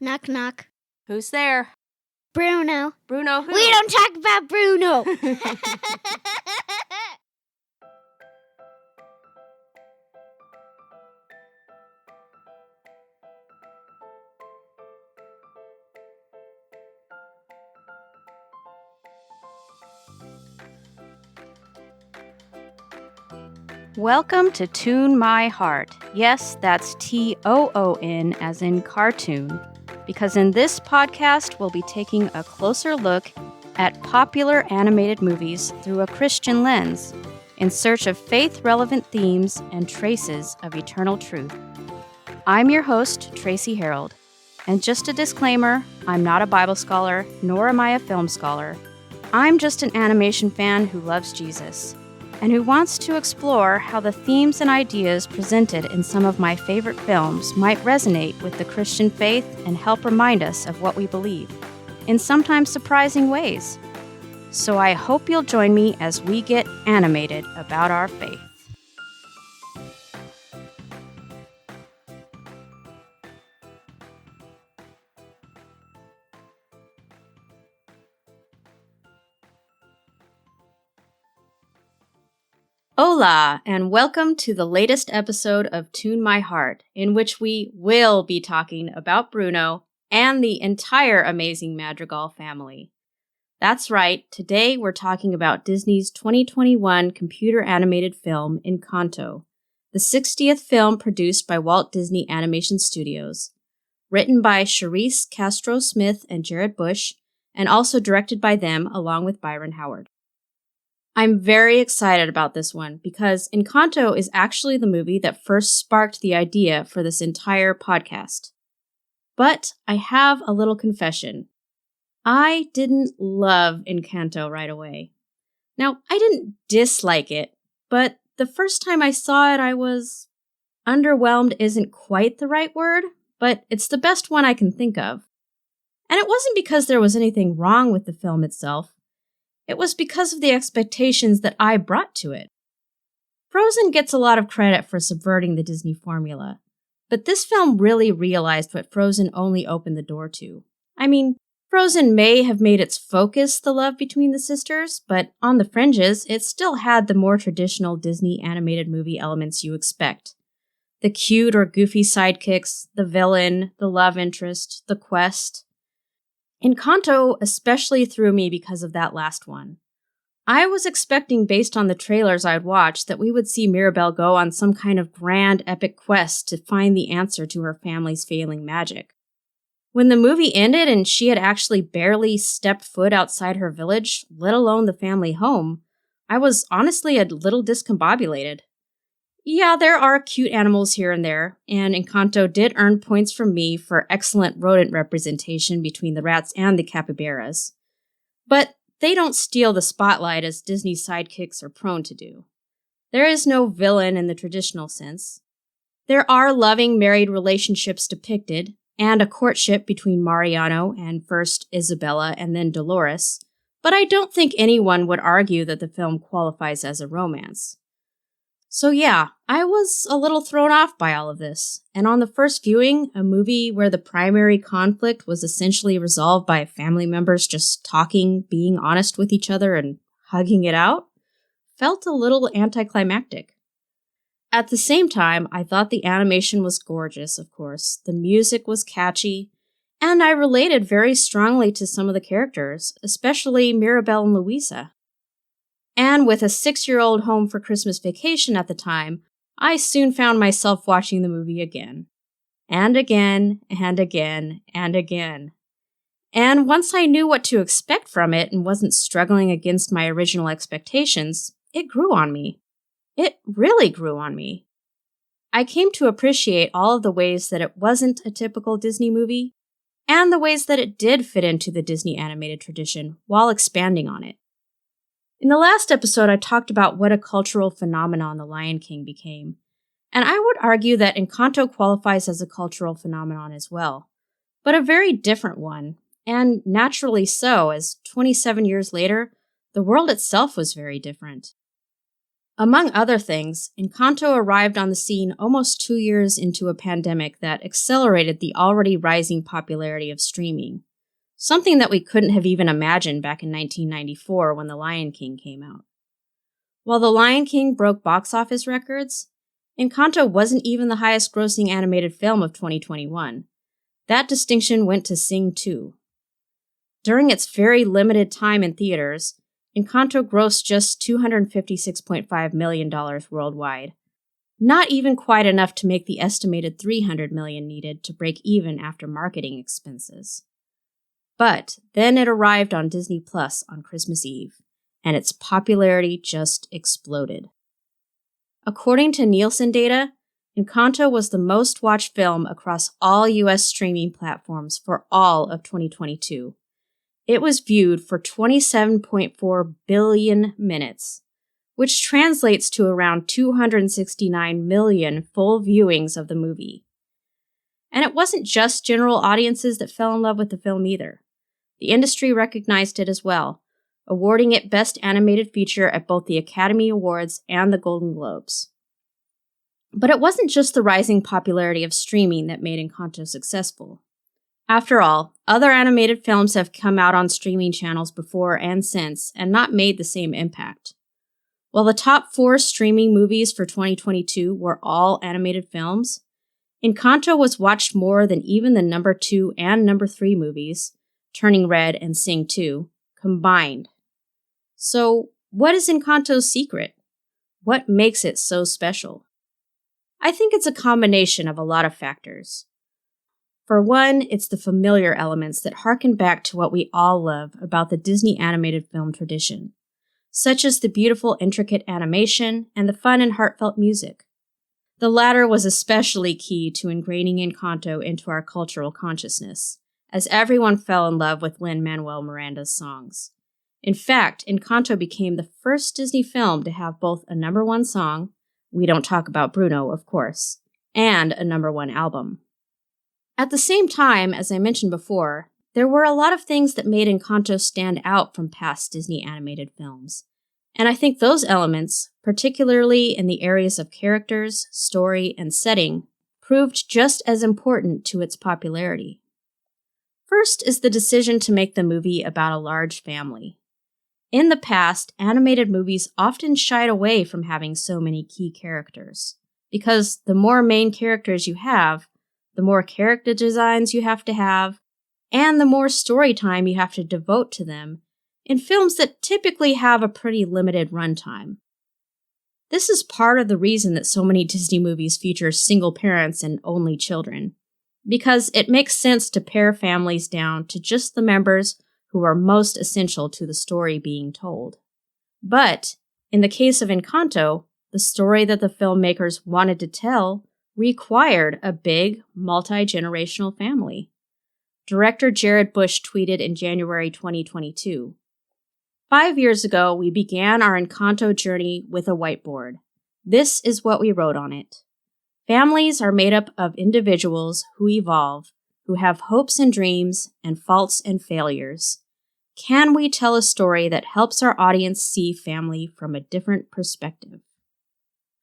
Knock, knock. Who's there? Bruno. Bruno who? We don't talk about Bruno. Welcome to Toon My Heart. Yes, that's Toon as in cartoon. Because in this podcast, we'll be taking a closer look at popular animated movies through a Christian lens, in search of faith-relevant themes and traces of eternal truth. I'm your host, Tracy Herold. And just a disclaimer, I'm not a Bible scholar, nor am I a film scholar. I'm just an animation fan who loves Jesus, and who wants to explore how the themes and ideas presented in some of my favorite films might resonate with the Christian faith and help remind us of what we believe, in sometimes surprising ways. So I hope you'll join me as we get animated about our faith. Hola, and welcome to the latest episode of Toon My Heart, in which we will be talking about Bruno and the entire amazing Madrigal family. That's right, today we're talking about Disney's 2021 computer animated film Encanto, the 60th film produced by Walt Disney Animation Studios, written by Charisse Castro-Smith and Jared Bush, and also directed by them along with Byron Howard. I'm very excited about this one because Encanto is actually the movie that first sparked the idea for this entire podcast. But I have a little confession. I didn't love Encanto right away. Now, I didn't dislike it, but the first time I saw it, I was... underwhelmed isn't quite the right word, but it's the best one I can think of. And it wasn't because there was anything wrong with the film itself. It was because of the expectations that I brought to it. Frozen gets a lot of credit for subverting the Disney formula, but this film really realized what Frozen only opened the door to. I mean, Frozen may have made its focus the love between the sisters, but on the fringes, it still had the more traditional Disney animated movie elements you expect. The cute or goofy sidekicks, the villain, the love interest, the quest. Encanto especially threw me because of that last one. I was expecting, based on the trailers I'd watched, that we would see Mirabel go on some kind of grand epic quest to find the answer to her family's failing magic. When the movie ended and she had actually barely stepped foot outside her village, let alone the family home, I was honestly a little discombobulated. Yeah, there are cute animals here and there, and Encanto did earn points from me for excellent rodent representation between the rats and the capybaras. But they don't steal the spotlight as Disney sidekicks are prone to do. There is no villain in the traditional sense. There are loving married relationships depicted, and a courtship between Mariano and first Isabella and then Dolores, but I don't think anyone would argue that the film qualifies as a romance. So yeah, I was a little thrown off by all of this, and on the first viewing, a movie where the primary conflict was essentially resolved by family members just talking, being honest with each other, and hugging it out, felt a little anticlimactic. At the same time, I thought the animation was gorgeous, of course, the music was catchy, and I related very strongly to some of the characters, especially Mirabel and Luisa. And with a 6-year-old home for Christmas vacation at the time, I soon found myself watching the movie again. And again, and again, and again. And once I knew what to expect from it and wasn't struggling against my original expectations, it grew on me. It really grew on me. I came to appreciate all of the ways that it wasn't a typical Disney movie, and the ways that it did fit into the Disney animated tradition while expanding on it. In the last episode, I talked about what a cultural phenomenon The Lion King became, and I would argue that Encanto qualifies as a cultural phenomenon as well, but a very different one, and naturally so, as 27 years later, the world itself was very different. Among other things, Encanto arrived on the scene almost 2 years into a pandemic that accelerated the already rising popularity of streaming, something that we couldn't have even imagined back in 1994 when The Lion King came out. While The Lion King broke box office records, Encanto wasn't even the highest-grossing animated film of 2021. That distinction went to Sing 2. During its very limited time in theaters, Encanto grossed just $256.5 million worldwide, not even quite enough to make the estimated $300 million needed to break even after marketing expenses. But then it arrived on Disney Plus on Christmas Eve, and its popularity just exploded. According to Nielsen data, Encanto was the most watched film across all US streaming platforms for all of 2022. It was viewed for 27.4 billion minutes, which translates to around 269 million full viewings of the movie. And it wasn't just general audiences that fell in love with the film either. The industry recognized it as well, awarding it Best Animated Feature at both the Academy Awards and the Golden Globes. But it wasn't just the rising popularity of streaming that made Encanto successful. After all, other animated films have come out on streaming channels before and since and not made the same impact. While the top 4 streaming movies for 2022 were all animated films, Encanto was watched more than even the number 2 and number 3 movies, Turning Red and Sing 2, combined. So, what is Encanto's secret? What makes it so special? I think it's a combination of a lot of factors. For one, it's the familiar elements that harken back to what we all love about the Disney animated film tradition, such as the beautiful, intricate animation and the fun and heartfelt music. The latter was especially key to ingraining Encanto into our cultural consciousness, as everyone fell in love with Lin-Manuel Miranda's songs. In fact, Encanto became the first Disney film to have both a number 1 song, We Don't Talk About Bruno, of course, and a number 1 album. At the same time, as I mentioned before, there were a lot of things that made Encanto stand out from past Disney animated films. And I think those elements, particularly in the areas of characters, story, and setting, proved just as important to its popularity. First is the decision to make the movie about a large family. In the past, animated movies often shied away from having so many key characters, because the more main characters you have, the more character designs you have to have, and the more story time you have to devote to them in films that typically have a pretty limited runtime. This is part of the reason that so many Disney movies feature single parents and only children, because it makes sense to pare families down to just the members who are most essential to the story being told. But, in the case of Encanto, the story that the filmmakers wanted to tell required a big, multi-generational family. Director Jared Bush tweeted in January 2022, 5 years ago, we began our Encanto journey with a whiteboard. This is what we wrote on it. Families are made up of individuals who evolve, who have hopes and dreams, and faults and failures. Can we tell a story that helps our audience see family from a different perspective?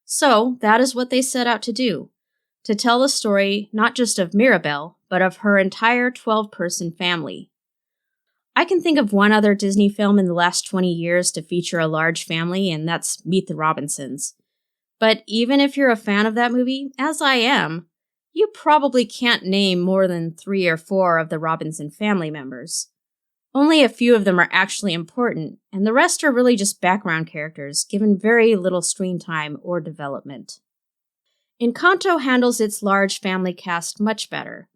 So, that is what they set out to do. To tell the story not just of Mirabel, but of her entire 12-person family. I can think of one other Disney film in the last 20 years to feature a large family, and that's Meet the Robinsons. But even if you're a fan of that movie, as I am, you probably can't name more than 3 or 4 of the Robinson family members. Only a few of them are actually important, and the rest are really just background characters, given very little screen time or development. Encanto handles its large family cast much better.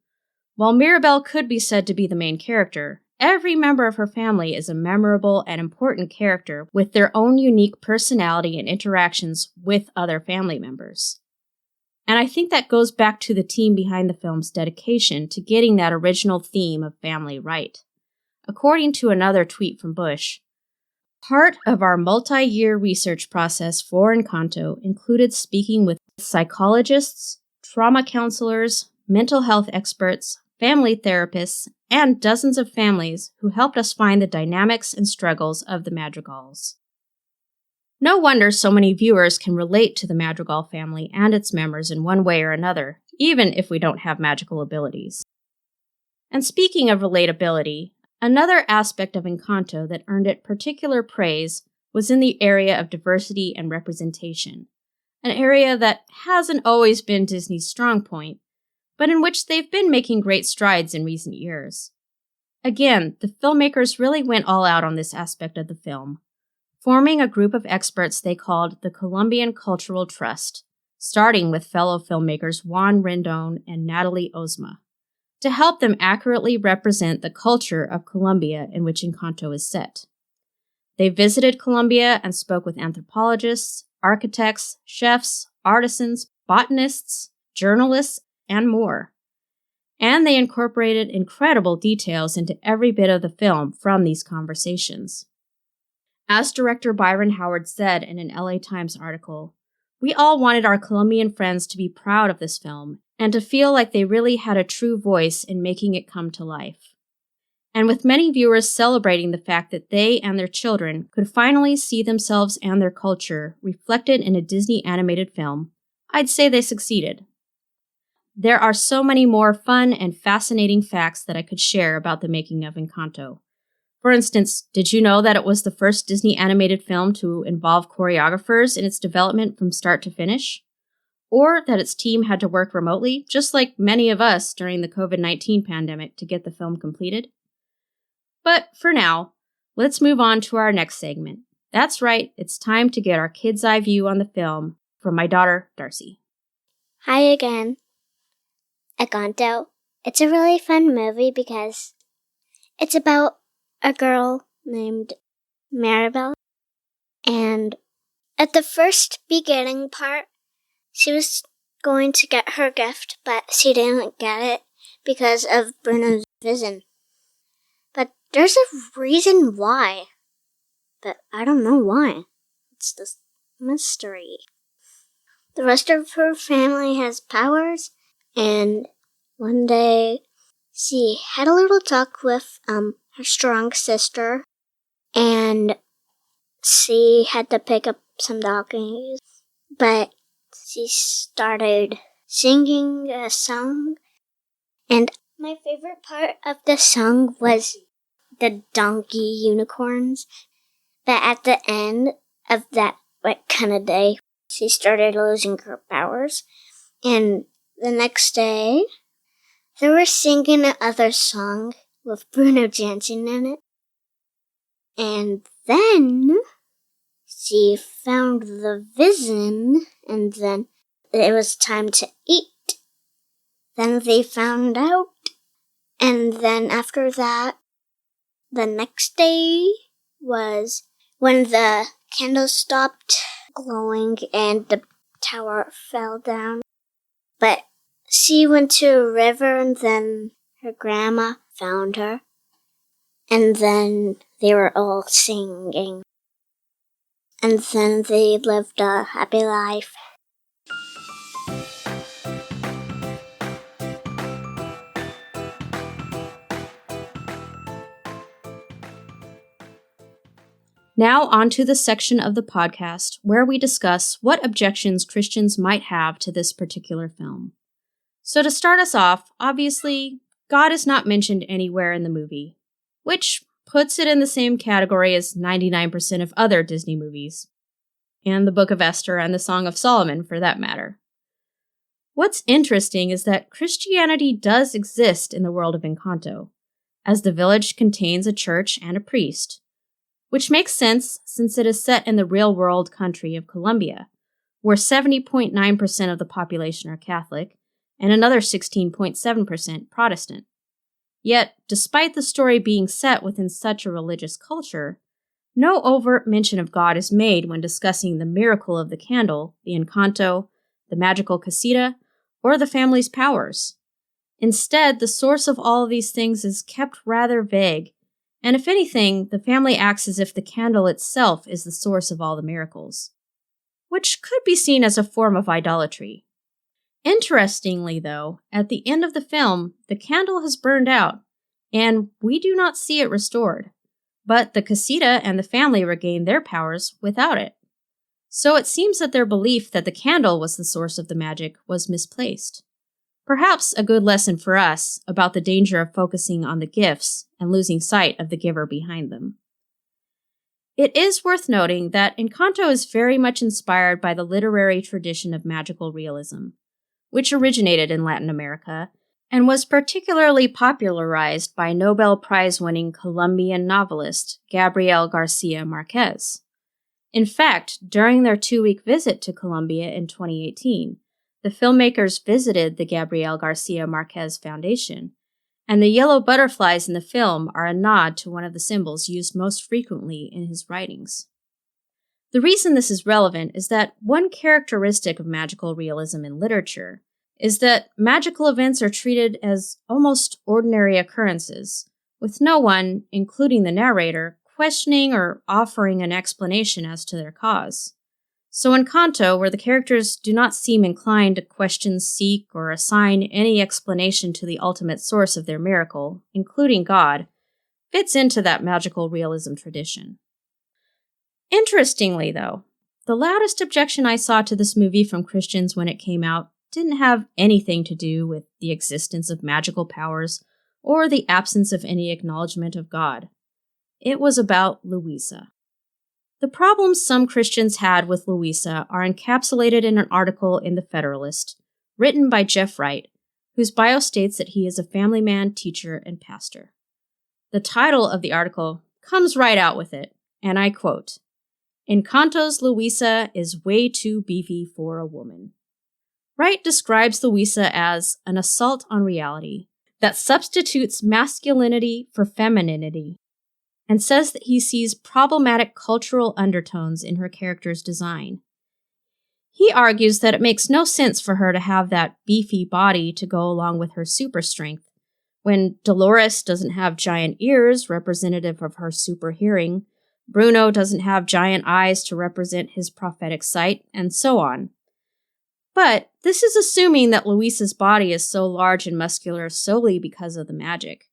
While Mirabel could be said to be the main character, every member of her family is a memorable and important character with their own unique personality and interactions with other family members. And I think that goes back to the team behind the film's dedication to getting that original theme of family right. According to another tweet from Bush, part of our multi-year research process for Encanto included speaking with psychologists, trauma counselors, mental health experts, family therapists, and dozens of families who helped us find the dynamics and struggles of the Madrigals. No wonder so many viewers can relate to the Madrigal family and its members in one way or another, even if we don't have magical abilities. And speaking of relatability, another aspect of Encanto that earned it particular praise was in the area of diversity and representation, an area that hasn't always been Disney's strong point, but in which they've been making great strides in recent years. Again, the filmmakers really went all out on this aspect of the film, forming a group of experts they called the Colombian Cultural Trust, starting with fellow filmmakers Juan Rendon and Natalie Ozma, to help them accurately represent the culture of Colombia in which Encanto is set. They visited Colombia and spoke with anthropologists, architects, chefs, artisans, botanists, journalists, and more. And they incorporated incredible details into every bit of the film from these conversations. As director Byron Howard said in an LA Times article, "We all wanted our Colombian friends to be proud of this film and to feel like they really had a true voice in making it come to life." And with many viewers celebrating the fact that they and their children could finally see themselves and their culture reflected in a Disney animated film, I'd say they succeeded. There are so many more fun and fascinating facts that I could share about the making of Encanto. For instance, did you know that it was the first Disney animated film to involve choreographers in its development from start to finish? Or that its team had to work remotely, just like many of us during the COVID-19 pandemic to get the film completed? But for now, let's move on to our next segment. That's right, it's time to get our kid's eye view on the film from my daughter, Darcy. Hi again. Encanto. It's a really fun movie because it's about a girl named Mirabel. And at the first beginning part, she was going to get her gift, but she didn't get it because of Bruno's vision. But there's a reason why. But I don't know why. It's this mystery. The rest of her family has powers, and one day she had a little talk with her strong sister, and she had to pick up some doggies, but she started singing a song, and my favorite part of the song was the donkey unicorns. But at the end of that kind of day, she started losing her powers. And the next day, they were singing another song with Bruno dancing in it. And then she found the vision, and then it was time to eat. Then they found out. And then after that, the next day was when the candle stopped glowing and the tower fell down. But she went to a river, and then her grandma found her. And then they were all singing. And then they lived a happy life. Now on to the section of the podcast where we discuss what objections Christians might have to this particular film. So to start us off, obviously, God is not mentioned anywhere in the movie, which puts it in the same category as 99% of other Disney movies, and the Book of Esther and the Song of Solomon for that matter. What's interesting is that Christianity does exist in the world of Encanto, as the village contains a church and a priest, which makes sense since it is set in the real-world country of Colombia, where 70.9% of the population are Catholic and another 16.7% Protestant. Yet, despite the story being set within such a religious culture, no overt mention of God is made when discussing the miracle of the candle, the Encanto, the magical casita, or the family's powers. Instead, the source of all of these things is kept rather vague, and if anything, the family acts as if the candle itself is the source of all the miracles, which could be seen as a form of idolatry. Interestingly, though, at the end of the film, the candle has burned out, and we do not see it restored, but the casita and the family regain their powers without it. So it seems that their belief that the candle was the source of the magic was misplaced. Perhaps a good lesson for us about the danger of focusing on the gifts and losing sight of the giver behind them. It is worth noting that Encanto is very much inspired by the literary tradition of magical realism, which originated in Latin America and was particularly popularized by Nobel Prize-winning Colombian novelist Gabriel Garcia Marquez. In fact, during their 2-week visit to Colombia in 2018, the filmmakers visited the Gabriel Garcia Marquez Foundation, and the yellow butterflies in the film are a nod to one of the symbols used most frequently in his writings. The reason this is relevant is that one characteristic of magical realism in literature is that magical events are treated as almost ordinary occurrences, with no one, including the narrator, questioning or offering an explanation as to their cause. So in Encanto, where the characters do not seem inclined to question, seek, or assign any explanation to the ultimate source of their miracle, including God, fits into that magical realism tradition. Interestingly, though, the loudest objection I saw to this movie from Christians when it came out didn't have anything to do with the existence of magical powers or the absence of any acknowledgement of God. It was about Louisa. The problems some Christians had with Louisa are encapsulated in an article in The Federalist, written by Jeff Wright, whose bio states that he is a family man, teacher, and pastor. The title of the article comes right out with it, and I quote, "Encanto's Louisa is way too beefy for a woman." Wright describes Louisa as an assault on reality that substitutes masculinity for femininity, and says that he sees problematic cultural undertones in her character's design. He argues that it makes no sense for her to have that beefy body to go along with her super strength, when Dolores doesn't have giant ears representative of her super hearing, Bruno doesn't have giant eyes to represent his prophetic sight, and so on. But this is assuming that Louisa's body is so large and muscular solely because of the magic.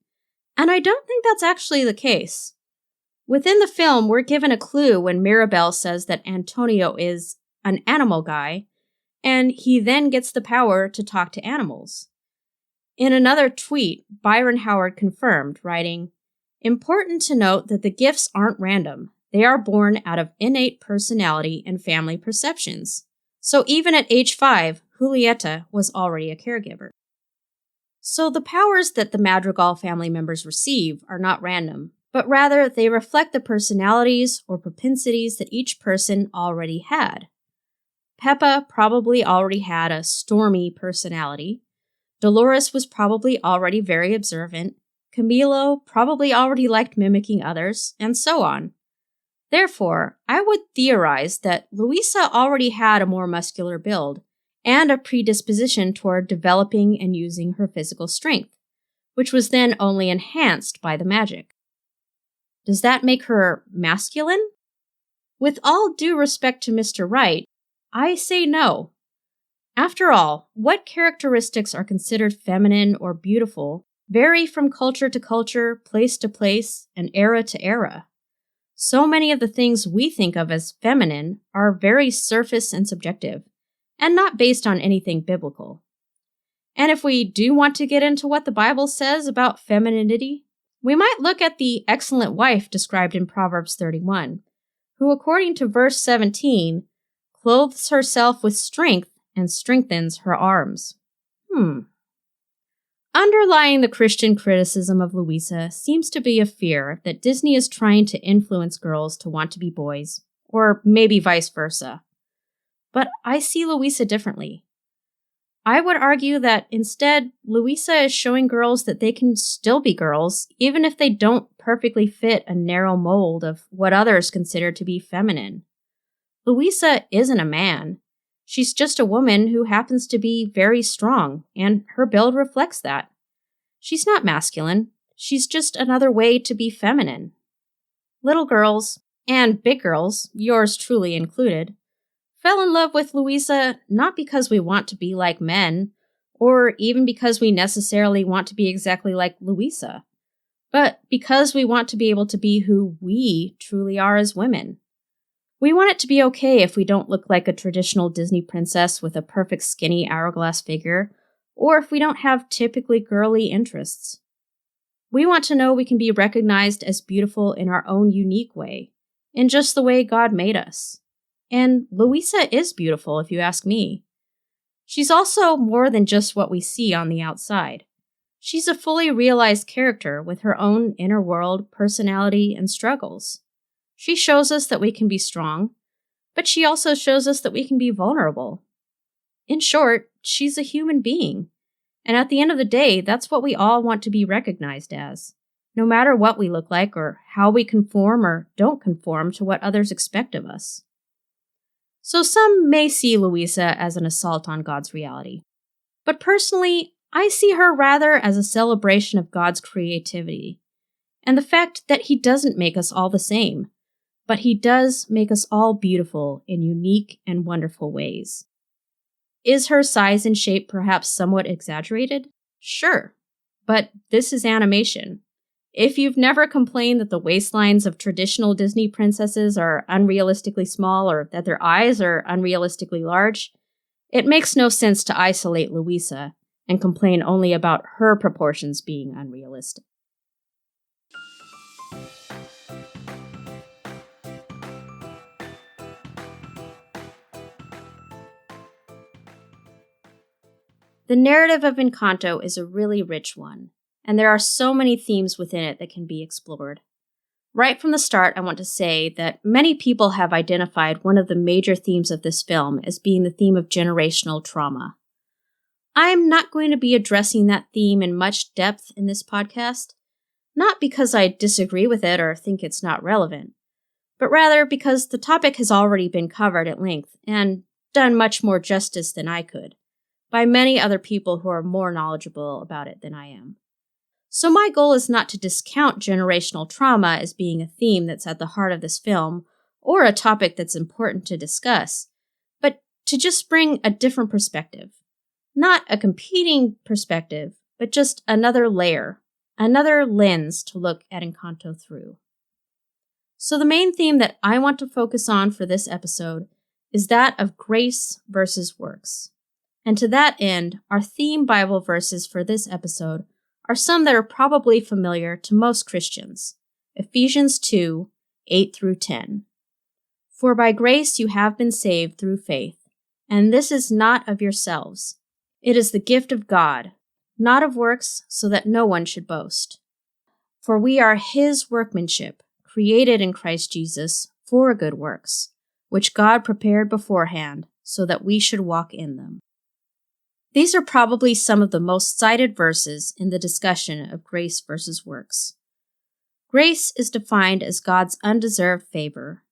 And I don't think that's actually the case. Within the film, we're given a clue when Mirabel says that Antonio is an animal guy, and he then gets the power to talk to animals. In another tweet, Byron Howard confirmed, writing, "Important to note that the gifts aren't random. They are born out of innate personality and family perceptions. So even at age 5, Julieta was already a caregiver." So the powers that the Madrigal family members receive are not random, but rather they reflect the personalities or propensities that each person already had. Peppa probably already had a stormy personality. Dolores was probably already very observant. Camilo probably already liked mimicking others, and so on. Therefore, I would theorize that Louisa already had a more muscular build and a predisposition toward developing and using her physical strength, which was then only enhanced by the magic. Does that make her masculine? With all due respect to Mr. Wright, I say no. After all, what characteristics are considered feminine or beautiful vary from culture to culture, place to place, and era to era. So many of the things we think of as feminine are very surface and subjective, and not based on anything biblical. And if we do want to get into what the Bible says about femininity, we might look at the excellent wife described in Proverbs 31, who, according to verse 17, clothes herself with strength and strengthens her arms. Underlying the Christian criticism of Louisa seems to be a fear that Disney is trying to influence girls to want to be boys, or maybe vice versa. But I see Louisa differently. I would argue that instead, Louisa is showing girls that they can still be girls, even if they don't perfectly fit a narrow mold of what others consider to be feminine. Louisa isn't a man. She's just a woman who happens to be very strong, and her build reflects that. She's not masculine. She's just another way to be feminine. Little girls, and big girls, yours truly included, fell in love with Louisa not because we want to be like men, or even because we necessarily want to be exactly like Louisa, but because we want to be able to be who we truly are as women. We want it to be okay if we don't look like a traditional Disney princess with a perfect skinny hourglass figure, or if we don't have typically girly interests. We want to know we can be recognized as beautiful in our own unique way, in just the way God made us. And Louisa is beautiful, if you ask me. She's also more than just what we see on the outside. She's a fully realized character with her own inner world, personality, and struggles. She shows us that we can be strong, but she also shows us that we can be vulnerable. In short, she's a human being. And at the end of the day, that's what we all want to be recognized as, no matter what we look like or how we conform or don't conform to what others expect of us. So some may see Louisa as an assault on God's reality. But personally, I see her rather as a celebration of God's creativity, and the fact that He doesn't make us all the same, but He does make us all beautiful in unique and wonderful ways. Is her size and shape perhaps somewhat exaggerated? Sure, but this is animation. If you've never complained that the waistlines of traditional Disney princesses are unrealistically small or that their eyes are unrealistically large, it makes no sense to isolate Louisa and complain only about her proportions being unrealistic. The narrative of Encanto is a really rich one, and there are so many themes within it that can be explored. Right from the start, I want to say that many people have identified one of the major themes of this film as being the theme of generational trauma. I'm not going to be addressing that theme in much depth in this podcast, not because I disagree with it or think it's not relevant, but rather because the topic has already been covered at length and done much more justice than I could, by many other people who are more knowledgeable about it than I am. So my goal is not to discount generational trauma as being a theme that's at the heart of this film, or a topic that's important to discuss, but to just bring a different perspective. Not a competing perspective, but just another layer, another lens to look at Encanto through. So the main theme that I want to focus on for this episode is that of grace versus works. And to that end, our theme Bible verses for this episode are some that are probably familiar to most Christians. Ephesians 2, 8 through 10. For by grace you have been saved through faith, and this is not of yourselves. It is the gift of God, not of works, so that no one should boast. For we are His workmanship, created in Christ Jesus for good works, which God prepared beforehand, so that we should walk in them. These are probably some of the most cited verses in the discussion of grace versus works. Grace is defined as God's undeserved favor.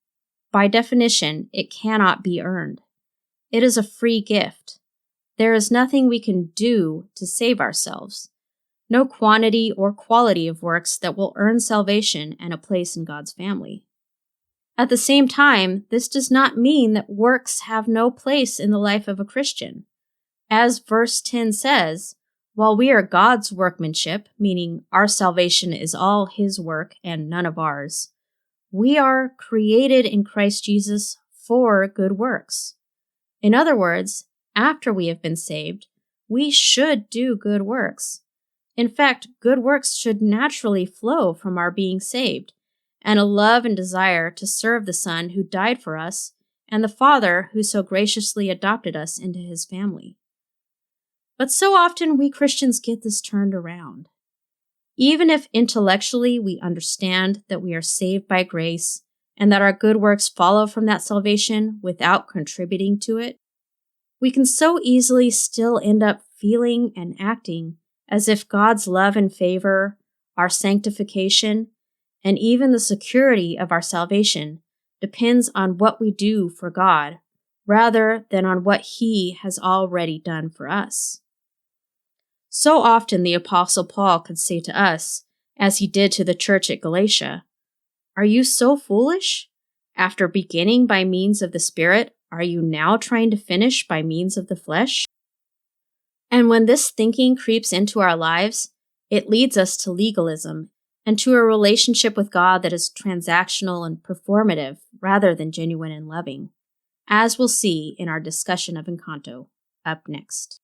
By definition, it cannot be earned. It is a free gift. There is nothing we can do to save ourselves. No quantity or quality of works that will earn salvation and a place in God's family. At the same time, this does not mean that works have no place in the life of a Christian. As verse 10 says, while we are God's workmanship, meaning our salvation is all His work and none of ours, we are created in Christ Jesus for good works. In other words, after we have been saved, we should do good works. In fact, good works should naturally flow from our being saved, and a love and desire to serve the Son who died for us, and the Father who so graciously adopted us into His family. But so often we Christians get this turned around. Even if intellectually we understand that we are saved by grace and that our good works follow from that salvation without contributing to it, we can so easily still end up feeling and acting as if God's love and favor, our sanctification, and even the security of our salvation depends on what we do for God rather than on what He has already done for us. So often the Apostle Paul could say to us, as he did to the church at Galatia, "Are you so foolish? After beginning by means of the Spirit, are you now trying to finish by means of the flesh?" And when this thinking creeps into our lives, it leads us to legalism and to a relationship with God that is transactional and performative rather than genuine and loving, as we'll see in our discussion of Encanto up next.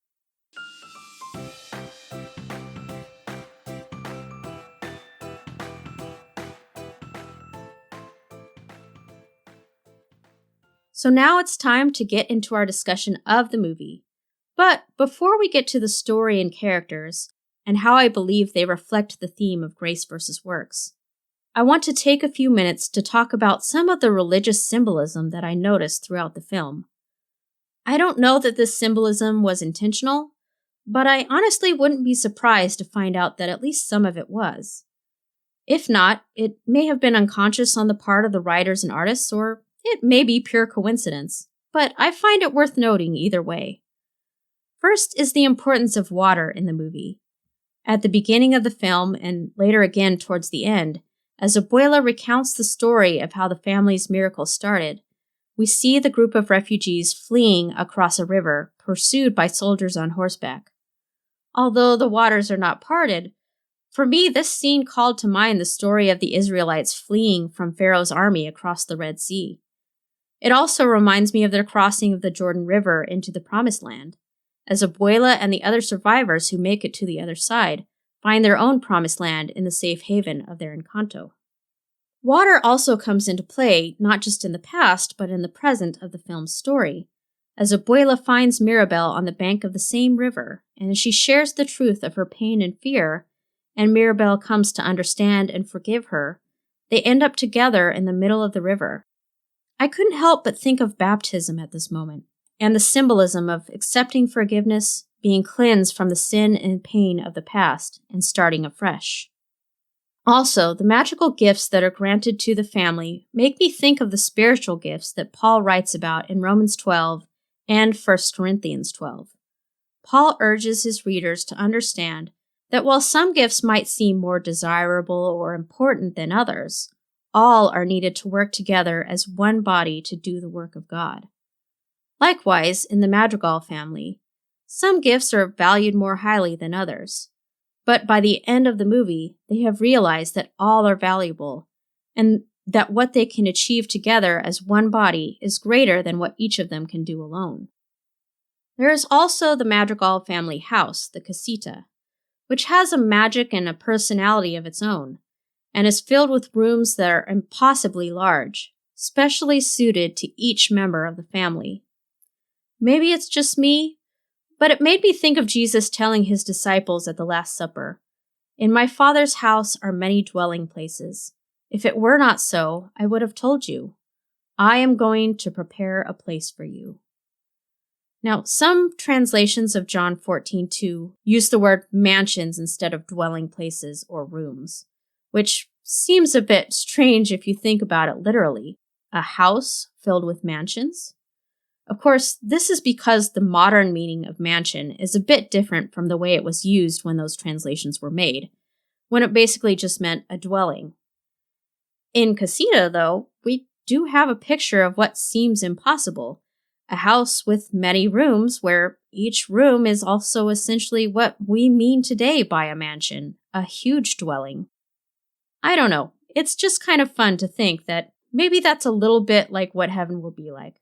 So now it's time to get into our discussion of the movie. But before we get to the story and characters, and how I believe they reflect the theme of grace versus works, I want to take a few minutes to talk about some of the religious symbolism that I noticed throughout the film. I don't know that this symbolism was intentional, but I honestly wouldn't be surprised to find out that at least some of it was. If not, it may have been unconscious on the part of the writers and artists, or it may be pure coincidence, but I find it worth noting either way. First is the importance of water in the movie. At the beginning of the film, and later again towards the end, as Abuela recounts the story of how the family's miracle started, we see the group of refugees fleeing across a river, pursued by soldiers on horseback. Although the waters are not parted, for me this scene called to mind the story of the Israelites fleeing from Pharaoh's army across the Red Sea. It also reminds me of their crossing of the Jordan River into the Promised Land, as Abuela and the other survivors who make it to the other side find their own Promised Land in the safe haven of their Encanto. Water also comes into play, not just in the past, but in the present of the film's story, as Abuela finds Mirabel on the bank of the same river, and as she shares the truth of her pain and fear, and Mirabel comes to understand and forgive her, they end up together in the middle of the river. I couldn't help but think of baptism at this moment, and the symbolism of accepting forgiveness, being cleansed from the sin and pain of the past, and starting afresh. Also, the magical gifts that are granted to the family make me think of the spiritual gifts that Paul writes about in Romans 12 and 1 Corinthians 12. Paul urges his readers to understand that while some gifts might seem more desirable or important than others, all are needed to work together as one body to do the work of God. Likewise, in the Madrigal family, some gifts are valued more highly than others. But by the end of the movie, they have realized that all are valuable, and that what they can achieve together as one body is greater than what each of them can do alone. There is also the Madrigal family house, the casita, which has a magic and a personality of its own, and is filled with rooms that are impossibly large, specially suited to each member of the family. Maybe it's just me, but it made me think of Jesus telling his disciples at the Last Supper, "In my Father's house are many dwelling places. If it were not so, I would have told you. I am going to prepare a place for you." Now, some translations of John 14:2 use the word mansions instead of dwelling places or rooms, which seems a bit strange if you think about it literally. A house filled with mansions? Of course, this is because the modern meaning of mansion is a bit different from the way it was used when those translations were made, when it basically just meant a dwelling. In Casita, though, we do have a picture of what seems impossible, a house with many rooms where each room is also essentially what we mean today by a mansion, a huge dwelling. I don't know, it's just kind of fun to think that maybe that's a little bit like what heaven will be like.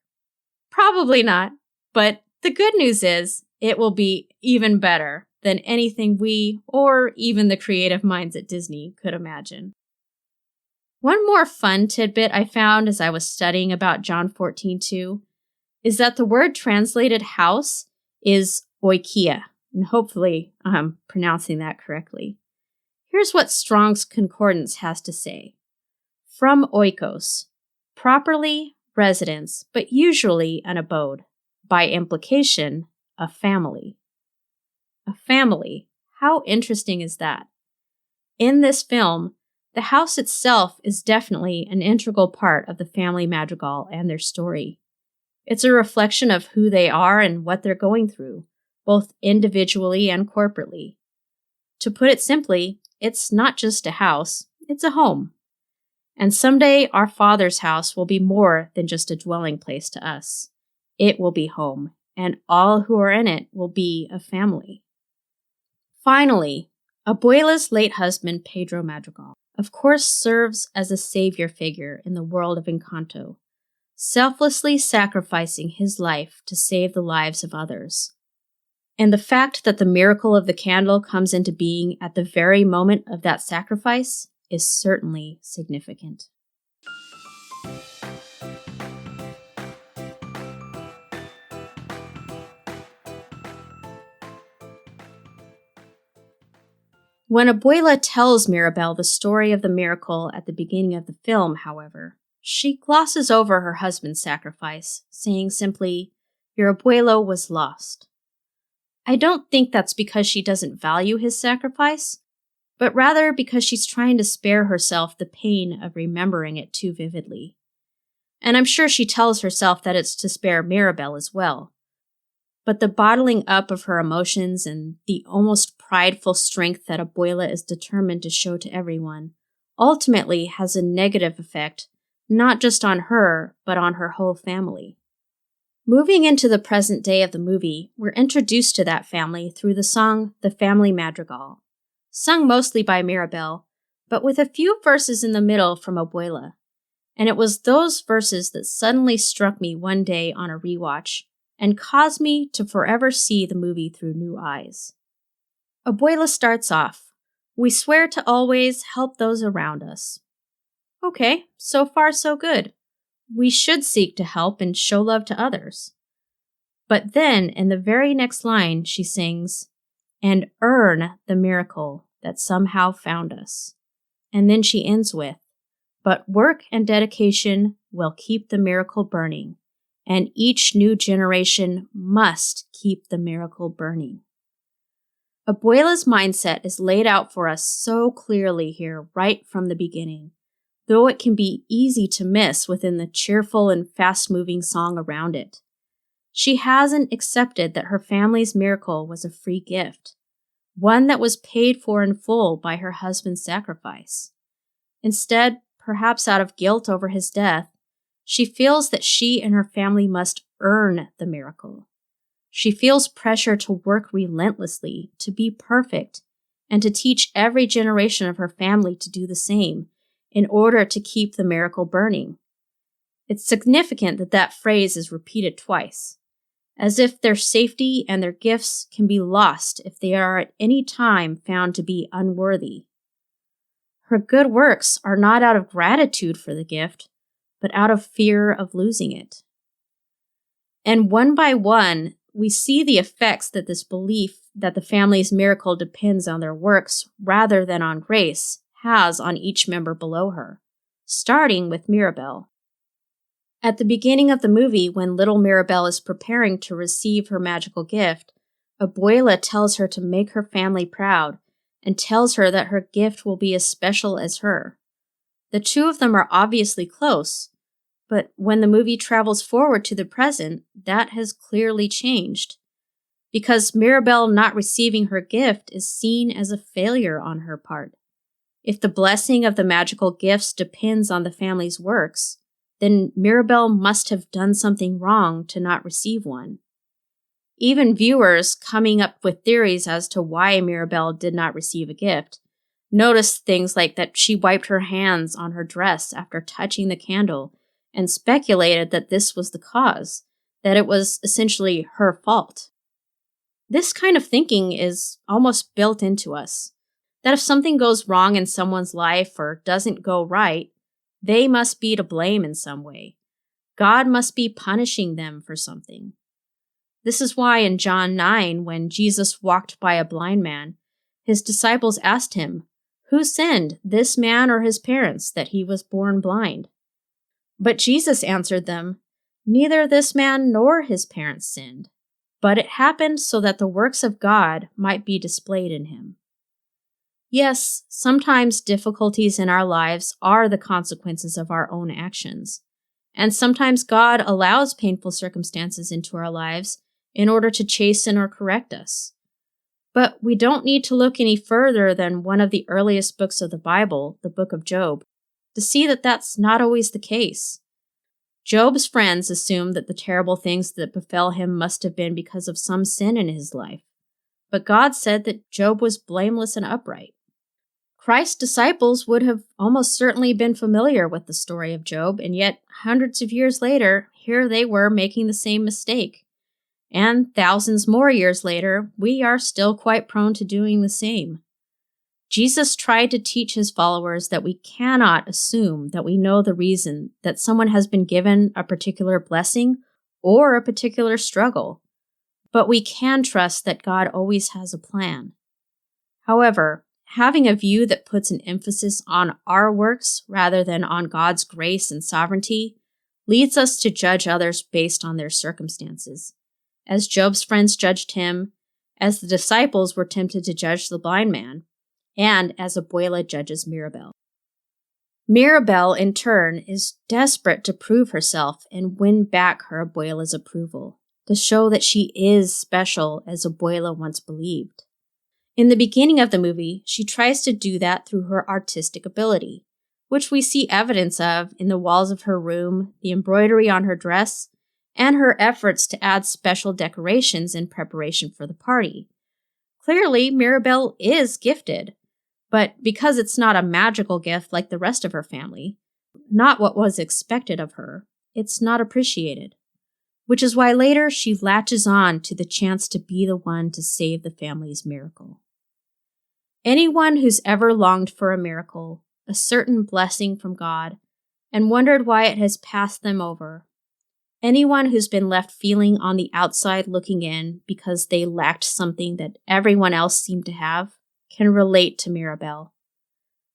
Probably not, but the good news is it will be even better than anything we, or even the creative minds at Disney, could imagine. One more fun tidbit I found as I was studying about John 14:2 is that the word translated house is oikia, and hopefully I'm pronouncing that correctly. Here's what Strong's Concordance has to say. From oikos, properly residence, but usually an abode. By implication, a family. A family. How interesting is that? In this film, the house itself is definitely an integral part of the family Madrigal and their story. It's a reflection of who they are and what they're going through, both individually and corporately. To put it simply, it's not just a house, it's a home. And someday our Father's house will be more than just a dwelling place to us. It will be home, and all who are in it will be a family. Finally, Abuela's late husband, Pedro Madrigal. of course serves as a savior figure in the world of Encanto, selflessly sacrificing his life to save the lives of others. And the fact that the miracle of the candle comes into being at the very moment of that sacrifice is certainly significant. When Abuela tells Mirabel the story of the miracle at the beginning of the film, however, she glosses over her husband's sacrifice, saying simply, "Your abuelo was lost." I don't think that's because she doesn't value his sacrifice, but rather because she's trying to spare herself the pain of remembering it too vividly. And I'm sure she tells herself that it's to spare Mirabel as well. But the bottling up of her emotions and the almost prideful strength that Abuela is determined to show to everyone ultimately has a negative effect, not just on her, but on her whole family. Moving into the present day of the movie, we're introduced to that family through the song The Family Madrigal, sung mostly by Mirabel, but with a few verses in the middle from Abuela. And it was those verses that suddenly struck me one day on a rewatch and caused me to forever see the movie through new eyes. Abuela starts off, "We swear to always help those around us." Okay, so far so good. We should seek to help and show love to others. But then, in the very next line, she sings, "And earn the miracle that somehow found us." And then she ends with, "But work and dedication will keep the miracle burning, and each new generation must keep the miracle burning." Abuela's mindset is laid out for us so clearly here right from the beginning, though it can be easy to miss within the cheerful and fast-moving song around it. She hasn't accepted that her family's miracle was a free gift, one that was paid for in full by her husband's sacrifice. Instead, perhaps out of guilt over his death, she feels that she and her family must earn the miracle. She feels pressure to work relentlessly, to be perfect, and to teach every generation of her family to do the same in order to keep the miracle burning. It's significant that that phrase is repeated twice, as if their safety and their gifts can be lost if they are at any time found to be unworthy. Her good works are not out of gratitude for the gift, but out of fear of losing it. And one by one, we see the effects that this belief that the family's miracle depends on their works rather than on grace has on each member below her, starting with Mirabel. At the beginning of the movie, when little Mirabel is preparing to receive her magical gift, Abuela tells her to make her family proud and tells her that her gift will be as special as her. The two of them are obviously close, but when the movie travels forward to the present, that has clearly changed. Because Mirabel not receiving her gift is seen as a failure on her part. If the blessing of the magical gifts depends on the family's works, then Mirabel must have done something wrong to not receive one. Even viewers coming up with theories as to why Mirabel did not receive a gift noticed things like that she wiped her hands on her dress after touching the candle and speculated that this was the cause, that it was essentially her fault. This kind of thinking is almost built into us, that if something goes wrong in someone's life or doesn't go right, they must be to blame in some way. God must be punishing them for something. This is why in John 9, when Jesus walked by a blind man, his disciples asked him, "Who sinned, this man or his parents, that he was born blind?" But Jesus answered them, "Neither this man nor his parents sinned, but it happened so that the works of God might be displayed in him." Yes, sometimes difficulties in our lives are the consequences of our own actions, and sometimes God allows painful circumstances into our lives in order to chasten or correct us. But we don't need to look any further than one of the earliest books of the Bible, the book of Job, to see that that's not always the case. Job's friends assumed that the terrible things that befell him must have been because of some sin in his life, but God said that Job was blameless and upright. Christ's disciples would have almost certainly been familiar with the story of Job, and yet hundreds of years later, here they were making the same mistake. And thousands more years later, we are still quite prone to doing the same. Jesus tried to teach his followers that we cannot assume that we know the reason that someone has been given a particular blessing or a particular struggle, but we can trust that God always has a plan. However, having a view that puts an emphasis on our works rather than on God's grace and sovereignty leads us to judge others based on their circumstances, as Job's friends judged him, as the disciples were tempted to judge the blind man, and as Abuela judges Mirabel. Mirabel, in turn, is desperate to prove herself and win back her Abuela's approval, to show that she is special as Abuela once believed. In the beginning of the movie, she tries to do that through her artistic ability, which we see evidence of in the walls of her room, the embroidery on her dress, and her efforts to add special decorations in preparation for the party. Clearly, Mirabel is gifted, but because it's not a magical gift like the rest of her family, not what was expected of her, it's not appreciated. Which is why later she latches on to the chance to be the one to save the family's miracle. Anyone who's ever longed for a miracle, a certain blessing from God, and wondered why it has passed them over, anyone who's been left feeling on the outside looking in because they lacked something that everyone else seemed to have, can relate to Mirabel.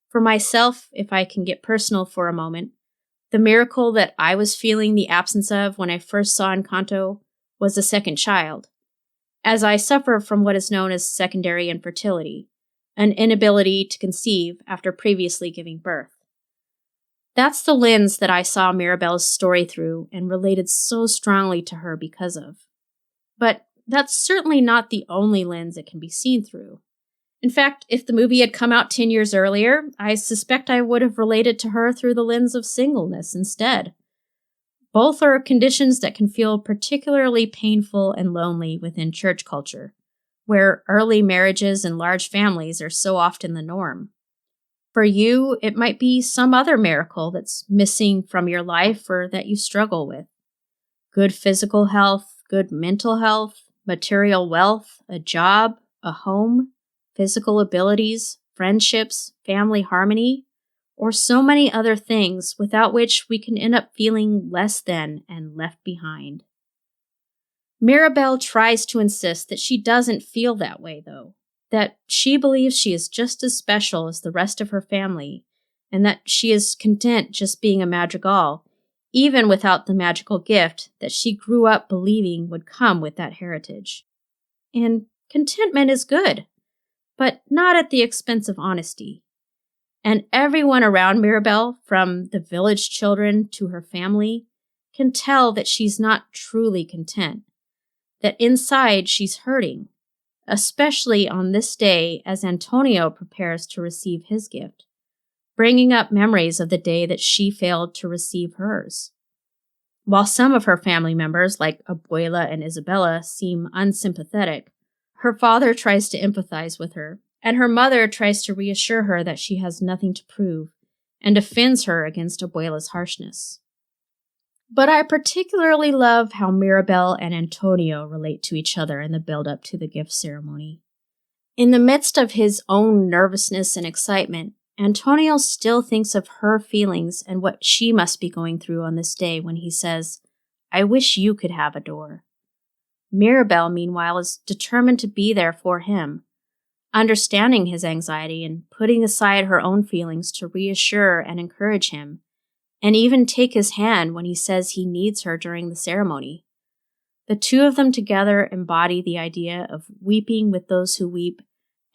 For myself, if I can get personal for a moment, the miracle that I was feeling the absence of when I first saw Encanto was a second child, as I suffer from what is known as secondary infertility, an inability to conceive after previously giving birth. That's the lens that I saw Mirabel's story through and related so strongly to her because of. But that's certainly not the only lens it can be seen through. In fact, if the movie had come out 10 years earlier, I suspect I would have related to her through the lens of singleness instead. Both are conditions that can feel particularly painful and lonely within church culture, where early marriages and large families are so often the norm. For you, it might be some other miracle that's missing from your life or that you struggle with. Good physical health, good mental health, material wealth, a job, a home, physical abilities, friendships, family harmony, or so many other things without which we can end up feeling less than and left behind. Mirabel tries to insist that she doesn't feel that way, though, that she believes she is just as special as the rest of her family, and that she is content just being a Madrigal, even without the magical gift that she grew up believing would come with that heritage. And contentment is good, but not at the expense of honesty. And everyone around Mirabel, from the village children to her family, can tell that she's not truly content, that inside she's hurting, especially on this day as Antonio prepares to receive his gift, bringing up memories of the day that she failed to receive hers. While some of her family members, like Abuela and Isabella, seem unsympathetic, her father tries to empathize with her, and her mother tries to reassure her that she has nothing to prove, and defends her against Abuela's harshness. But I particularly love how Mirabel and Antonio relate to each other in the build-up to the gift ceremony. In the midst of his own nervousness and excitement, Antonio still thinks of her feelings and what she must be going through on this day when he says, "I wish you could have a door." Mirabel, meanwhile, is determined to be there for him, understanding his anxiety and putting aside her own feelings to reassure and encourage him, and even take his hand when he says he needs her during the ceremony. The two of them together embody the idea of weeping with those who weep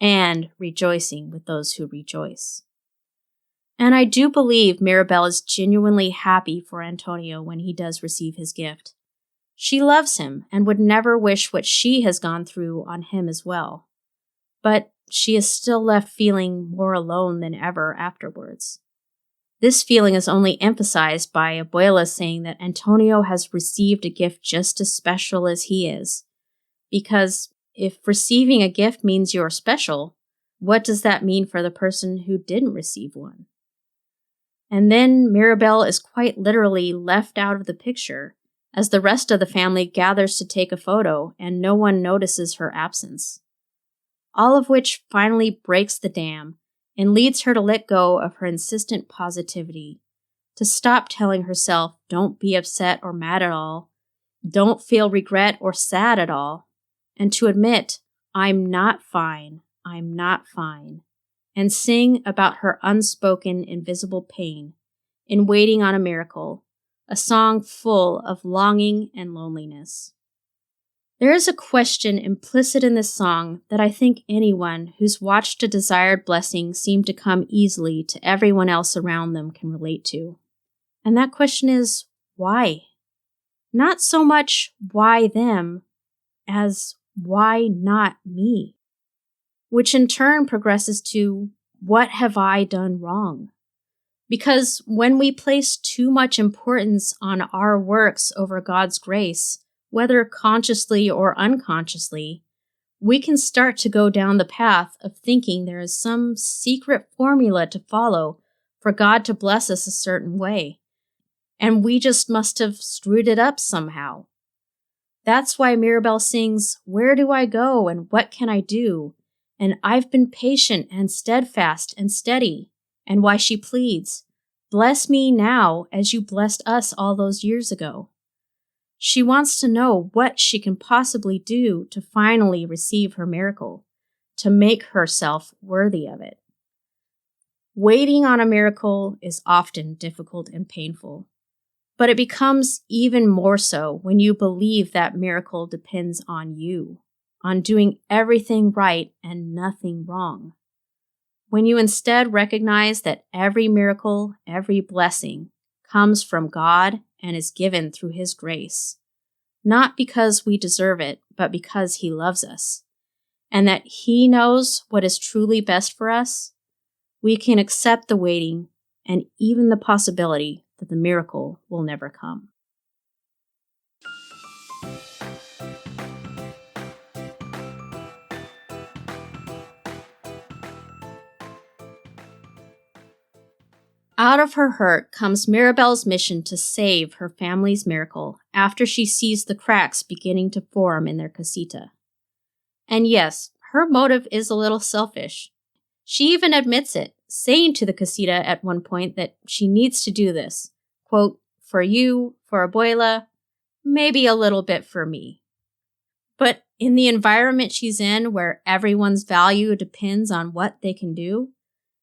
and rejoicing with those who rejoice. And I do believe Mirabel is genuinely happy for Antonio when he does receive his gift. She loves him and would never wish what she has gone through on him as well. But she is still left feeling more alone than ever afterwards. This feeling is only emphasized by Abuela saying that Antonio has received a gift just as special as he is. Because if receiving a gift means you're special, what does that mean for the person who didn't receive one? And then Mirabel is quite literally left out of the picture as the rest of the family gathers to take a photo and no one notices her absence. All of which finally breaks the dam and leads her to let go of her insistent positivity, to stop telling herself, don't be upset or mad at all, don't feel regret or sad at all, and to admit, I'm not fine, and sing about her unspoken, invisible pain in waiting on a miracle, a song full of longing and loneliness. There is a question implicit in this song that I think anyone who's watched a desired blessing seem to come easily to everyone else around them can relate to. And that question is, why? Not so much why them as why not me? Which in turn progresses to, what have I done wrong? Because when we place too much importance on our works over God's grace, whether consciously or unconsciously, we can start to go down the path of thinking there is some secret formula to follow for God to bless us a certain way, and we just must have screwed it up somehow. That's why Mirabel sings, "Where do I go and what can I do? And I've been patient and steadfast and steady," and why she pleads, "Bless me now as you blessed us all those years ago." She wants to know what she can possibly do to finally receive her miracle, to make herself worthy of it. Waiting on a miracle is often difficult and painful, but it becomes even more so when you believe that miracle depends on you, on doing everything right and nothing wrong. When you instead recognize that every miracle, every blessing comes from God and is given through His grace, not because we deserve it, but because He loves us, and that He knows what is truly best for us, we can accept the waiting and even the possibility that the miracle will never come. Out of her hurt comes Mirabel's mission to save her family's miracle after she sees the cracks beginning to form in their casita. And yes, her motive is a little selfish. She even admits it, saying to the casita at one point that she needs to do this. Quote, "For you, for Abuela, maybe a little bit for me." But in the environment she's in, where everyone's value depends on what they can do,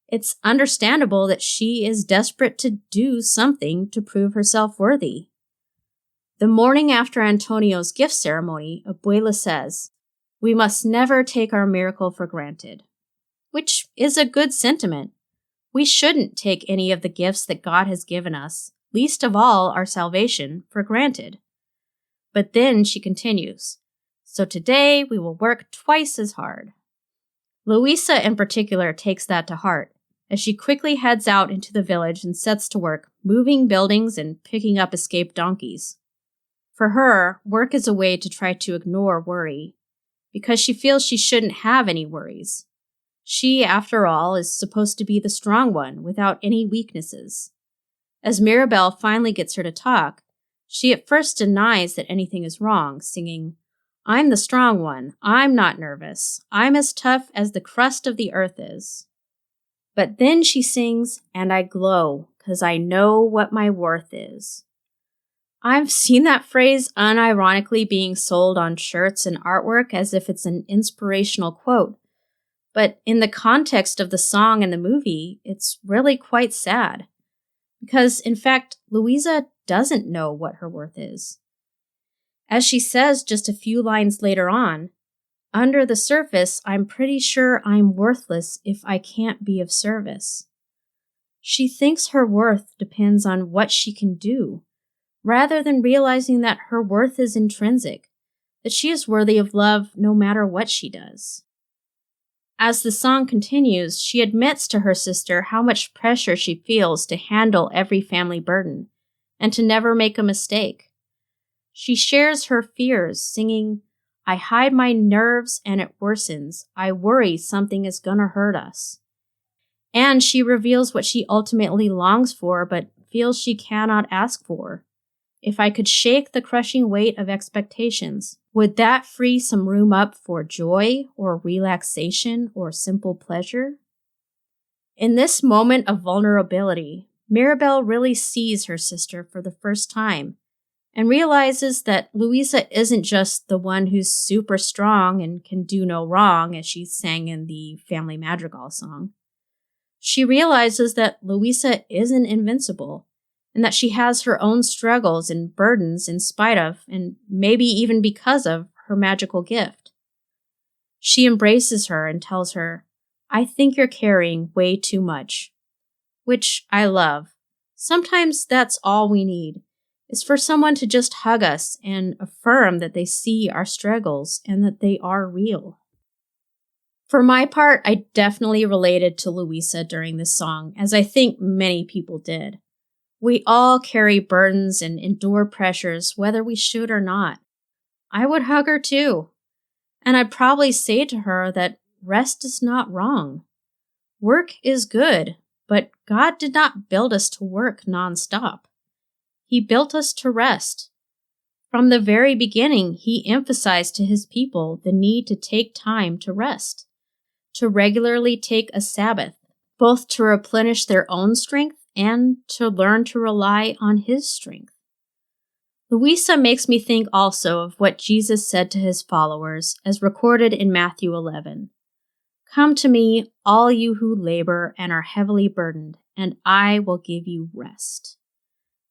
it's understandable that she is desperate to do something to prove herself worthy. The morning after Antonio's gift ceremony, Abuela says, "We must never take our miracle for granted," which is a good sentiment. We shouldn't take any of the gifts that God has given us, least of all our salvation, for granted. But then she continues, "So today we will work twice as hard." Luisa in particular takes that to heart, as she quickly heads out into the village and sets to work, moving buildings and picking up escaped donkeys. For her, work is a way to try to ignore worry, because she feels she shouldn't have any worries. She, after all, is supposed to be the strong one, without any weaknesses. As Mirabel finally gets her to talk, she at first denies that anything is wrong, singing, "I'm the strong one, I'm not nervous, I'm as tough as the crust of the earth is." But then she sings, "And I glow, 'cause I know what my worth is." I've seen that phrase unironically being sold on shirts and artwork as if it's an inspirational quote. But in the context of the song and the movie, it's really quite sad. Because, in fact, Luisa doesn't know what her worth is. As she says just a few lines later on, "Under the surface, I'm pretty sure I'm worthless if I can't be of service." She thinks her worth depends on what she can do, rather than realizing that her worth is intrinsic, that she is worthy of love no matter what she does. As the song continues, she admits to her sister how much pressure she feels to handle every family burden and to never make a mistake. She shares her fears, singing, I hide my nerves and it worsens. I worry something is gonna hurt us. And she reveals what she ultimately longs for but feels she cannot ask for. If I could shake the crushing weight of expectations, would that free some room up for joy or relaxation or simple pleasure? In this moment of vulnerability, Mirabel really sees her sister for the first time and realizes that Louisa isn't just the one who's super strong and can do no wrong, as she sang in the Family Madrigal song. She realizes that Louisa isn't invincible, and that she has her own struggles and burdens in spite of, and maybe even because of, her magical gift. She embraces her and tells her, "I think you're carrying way too much," which I love. Sometimes that's all we need, is for someone to just hug us and affirm that they see our struggles and that they are real. For my part, I definitely related to Louisa during this song, as I think many people did. We all carry burdens and endure pressures, whether we should or not. I would hug her too. And I'd probably say to her that rest is not wrong. Work is good, but God did not build us to work nonstop. He built us to rest. From the very beginning, he emphasized to his people the need to take time to rest, to regularly take a Sabbath, both to replenish their own strength and to learn to rely on his strength. Louisa makes me think also of what Jesus said to his followers, as recorded in Matthew 11. "Come to me, all you who labor and are heavily burdened, and I will give you rest.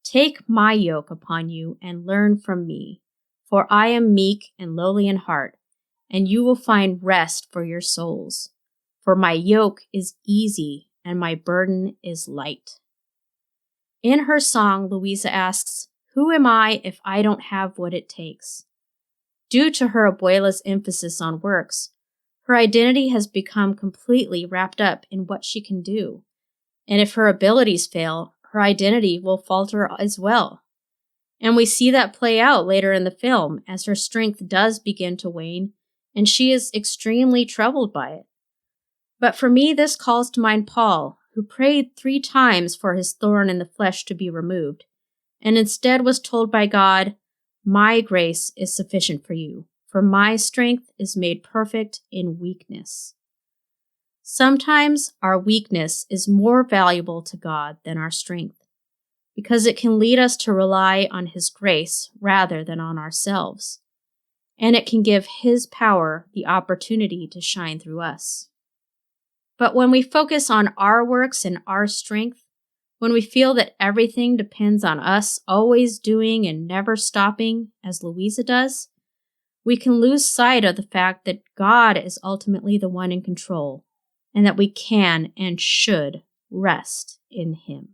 Take my yoke upon you and learn from me, for I am meek and lowly in heart, and you will find rest for your souls. For my yoke is easy and my burden is light." In her song, Louisa asks, "Who am I if I don't have what it takes?" Due to her abuela's emphasis on works, her identity has become completely wrapped up in what she can do. And if her abilities fail, her identity will falter as well. And we see that play out later in the film as her strength does begin to wane, and she is extremely troubled by it. But for me, this calls to mind Paul, who prayed 3 times for his thorn in the flesh to be removed, and instead was told by God, "My grace is sufficient for you, for my strength is made perfect in weakness." Sometimes our weakness is more valuable to God than our strength, because it can lead us to rely on his grace rather than on ourselves, and it can give his power the opportunity to shine through us. But when we focus on our works and our strength, when we feel that everything depends on us always doing and never stopping, as Louisa does, we can lose sight of the fact that God is ultimately the one in control, and that we can and should rest in him.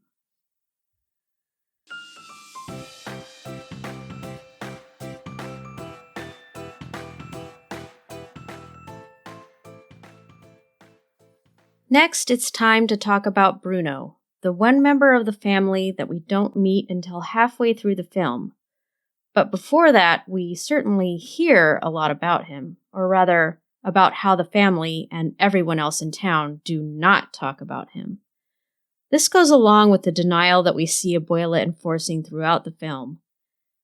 Next, it's time to talk about Bruno, the one member of the family that we don't meet until halfway through the film. But before that, we certainly hear a lot about him, or rather, about how the family and everyone else in town do not talk about him. This goes along with the denial that we see Abuela enforcing throughout the film.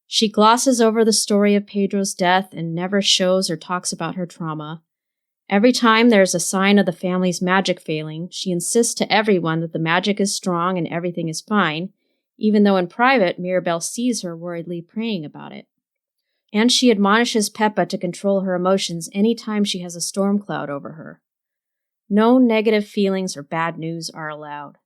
She glosses over the story of Pedro's death and never shows or talks about her trauma. Every time there's a sign of the family's magic failing, she insists to everyone that the magic is strong and everything is fine, even though in private, Mirabel sees her worriedly praying about it. And she admonishes Peppa to control her emotions any time she has a storm cloud over her. No negative feelings or bad news are allowed.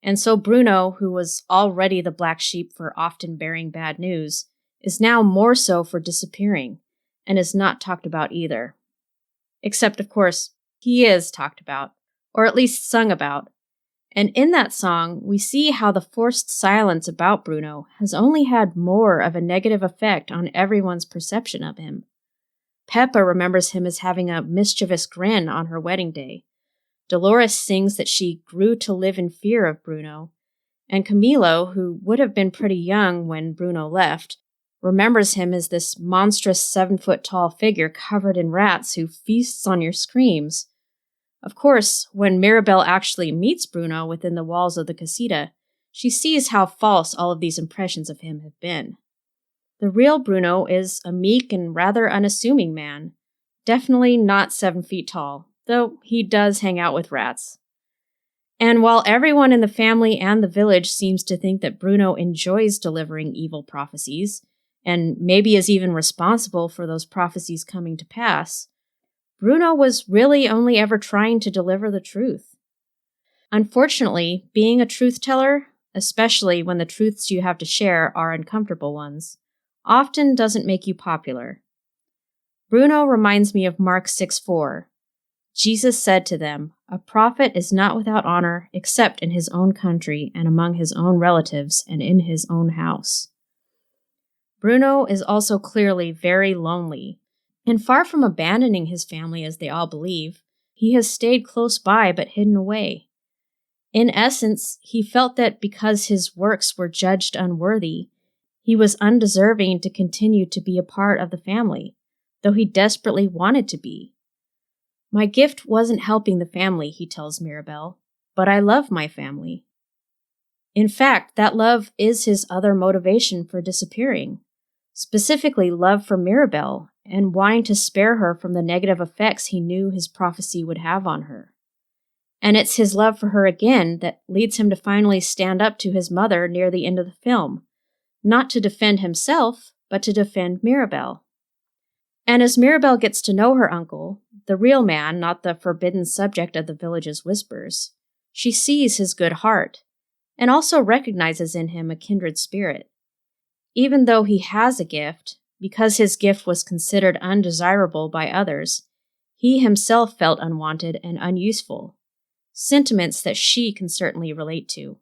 And so Bruno, who was already the black sheep for often bearing bad news, is now more so for disappearing, and is not talked about either. Except, of course, he is talked about, or at least sung about. And in that song, we see how the forced silence about Bruno has only had more of a negative effect on everyone's perception of him. Peppa remembers him as having a mischievous grin on her wedding day. Dolores sings that she grew to live in fear of Bruno. And Camilo, who would have been pretty young when Bruno left, remembers him as this monstrous 7-foot-tall figure covered in rats who feasts on your screams. Of course, when Mirabel actually meets Bruno within the walls of the casita, she sees how false all of these impressions of him have been. The real Bruno is a meek and rather unassuming man, definitely not 7 feet tall, though he does hang out with rats. And while everyone in the family and the village seems to think that Bruno enjoys delivering evil prophecies, and maybe is even responsible for those prophecies coming to pass, Bruno was really only ever trying to deliver the truth. Unfortunately, being a truth teller, especially when the truths you have to share are uncomfortable ones, often doesn't make you popular. Bruno reminds me of Mark 6:4. Jesus said to them, "A prophet is not without honor except in his own country and among his own relatives and in his own house." Bruno is also clearly very lonely, and far from abandoning his family as they all believe, he has stayed close by but hidden away. In essence, he felt that because his works were judged unworthy, he was undeserving to continue to be a part of the family, though he desperately wanted to be. "My gift wasn't helping the family," he tells Mirabel, "but I love my family." In fact, that love is his other motivation for disappearing, specifically love for Mirabel and wanting to spare her from the negative effects he knew his prophecy would have on her. And it's his love for her again that leads him to finally stand up to his mother near the end of the film, not to defend himself, but to defend Mirabel. And as Mirabel gets to know her uncle, the real man, not the forbidden subject of the village's whispers, she sees his good heart, and also recognizes in him a kindred spirit. Even though he has a gift, because his gift was considered undesirable by others, he himself felt unwanted and unuseful, sentiments that she can certainly relate to.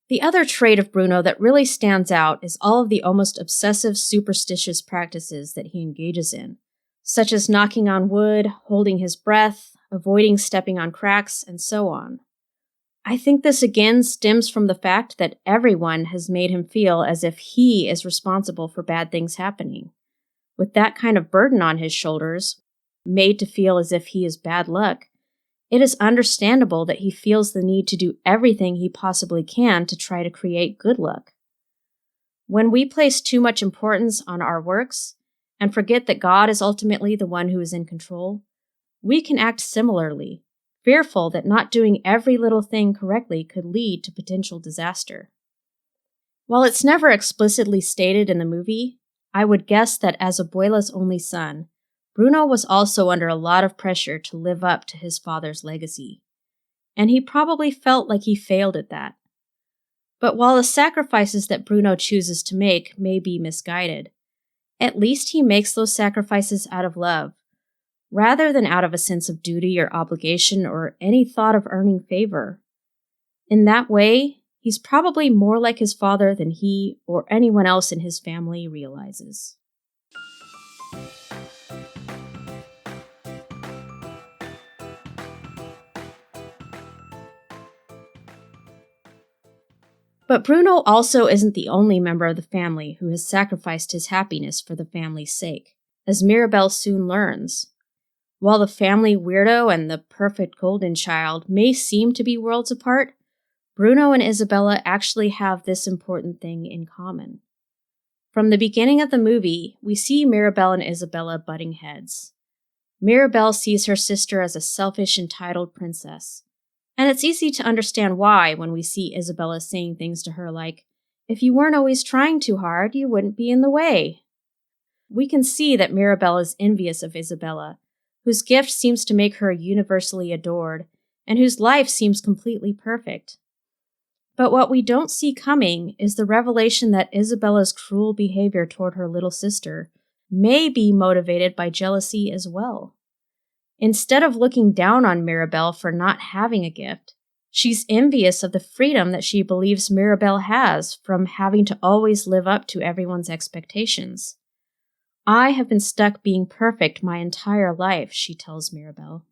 The other trait of Bruno that really stands out is all of the almost obsessive superstitious practices that he engages in, such as knocking on wood, holding his breath, avoiding stepping on cracks, and so on. I think this again stems from the fact that everyone has made him feel as if he is responsible for bad things happening. With that kind of burden on his shoulders, made to feel as if he is bad luck, it is understandable that he feels the need to do everything he possibly can to try to create good luck. When we place too much importance on our works and forget that God is ultimately the one who is in control, we can act similarly, fearful that not doing every little thing correctly could lead to potential disaster. While it's never explicitly stated in the movie, I would guess that as Abuela's only son, Bruno was also under a lot of pressure to live up to his father's legacy, and he probably felt like he failed at that. But while the sacrifices that Bruno chooses to make may be misguided, at least he makes those sacrifices out of love, rather than out of a sense of duty or obligation or any thought of earning favor. In that way, he's probably more like his father than he or anyone else in his family realizes. But Bruno also isn't the only member of the family who has sacrificed his happiness for the family's sake, as Mirabel soon learns. While the family weirdo and the perfect golden child may seem to be worlds apart, Bruno and Isabella actually have this important thing in common. From the beginning of the movie, we see Mirabel and Isabella butting heads. Mirabel sees her sister as a selfish, entitled princess. And it's easy to understand why when we see Isabella saying things to her like, "If you weren't always trying too hard, you wouldn't be in the way." We can see that Mirabel is envious of Isabella, whose gift seems to make her universally adored, and whose life seems completely perfect. But what we don't see coming is the revelation that Isabella's cruel behavior toward her little sister may be motivated by jealousy as well. Instead of looking down on Mirabel for not having a gift, she's envious of the freedom that she believes Mirabel has from having to always live up to everyone's expectations. "I have been stuck being perfect my entire life," she tells Mirabel.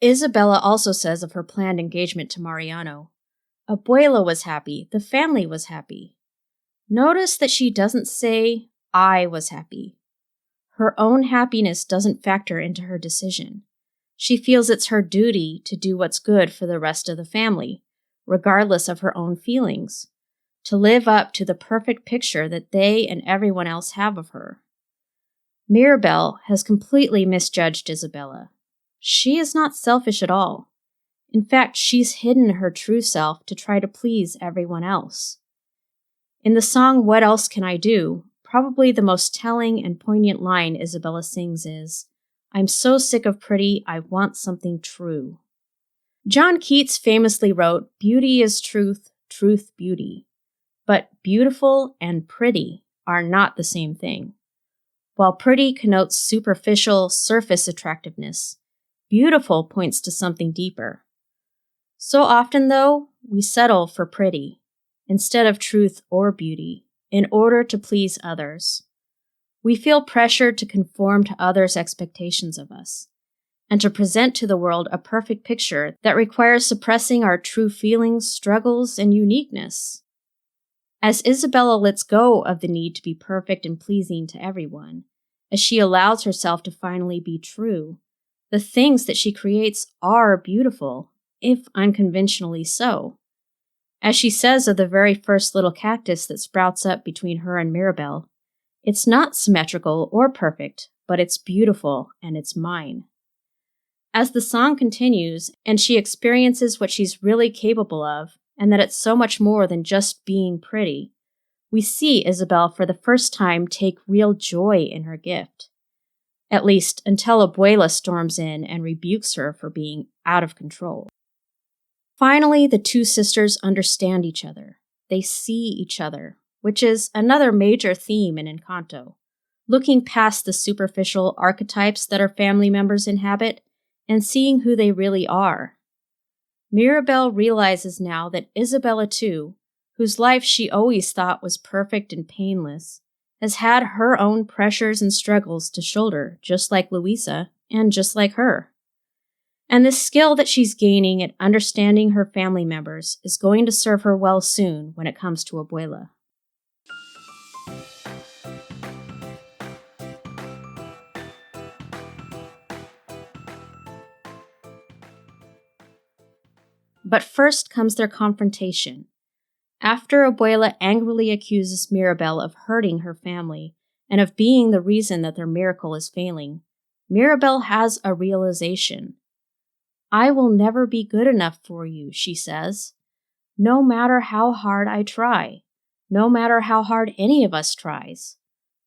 Isabella also says of her planned engagement to Mariano, "Abuela was happy, the family was happy." Notice that she doesn't say, I was happy. Her own happiness doesn't factor into her decision. She feels it's her duty to do what's good for the rest of the family, regardless of her own feelings, to live up to the perfect picture that they and everyone else have of her. Mirabel has completely misjudged Isabella. She is not selfish at all. In fact, she's hidden her true self to try to please everyone else. In the song What Else Can I Do?, probably the most telling and poignant line Isabella sings is, I'm so sick of pretty, I want something true. John Keats famously wrote, beauty is truth, truth beauty. But beautiful and pretty are not the same thing. While pretty connotes superficial, surface attractiveness, beautiful points to something deeper. So often, though, we settle for pretty, instead of truth or beauty, in order to please others. We feel pressured to conform to others' expectations of us, and to present to the world a perfect picture that requires suppressing our true feelings, struggles, and uniqueness. As Isabella lets go of the need to be perfect and pleasing to everyone, as she allows herself to finally be true, the things that she creates are beautiful, if unconventionally so. As she says of the very first little cactus that sprouts up between her and Mirabel, it's not symmetrical or perfect, but it's beautiful and it's mine. As the song continues and she experiences what she's really capable of, and that it's so much more than just being pretty, we see Isabel for the first time take real joy in her gift. At least until Abuela storms in and rebukes her for being out of control. Finally, the two sisters understand each other. They see each other, which is another major theme in Encanto, looking past the superficial archetypes that our family members inhabit and seeing who they really are. Mirabel realizes now that Isabella, too, whose life she always thought was perfect and painless, has had her own pressures and struggles to shoulder, just like Luisa, and just like her. And the skill that she's gaining at understanding her family members is going to serve her well soon when it comes to Abuela. But first comes their confrontation. After Abuela angrily accuses Mirabel of hurting her family and of being the reason that their miracle is failing, Mirabel has a realization. I will never be good enough for you, she says. No matter how hard I try, no matter how hard any of us tries.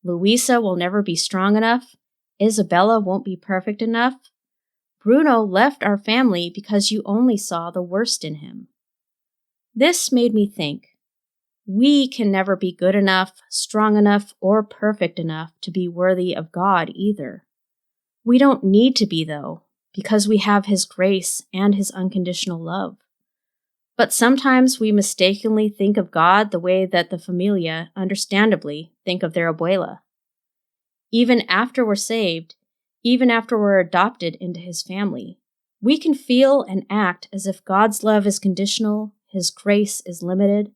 Luisa will never be strong enough. Isabella won't be perfect enough. Bruno left our family because you only saw the worst in him. This made me think. We can never be good enough, strong enough, or perfect enough to be worthy of God either. We don't need to be, though, because we have His grace and His unconditional love. But sometimes we mistakenly think of God the way that the familia, understandably, think of their abuela. Even after we're saved, even after we're adopted into His family, we can feel and act as if God's love is conditional, His grace is limited,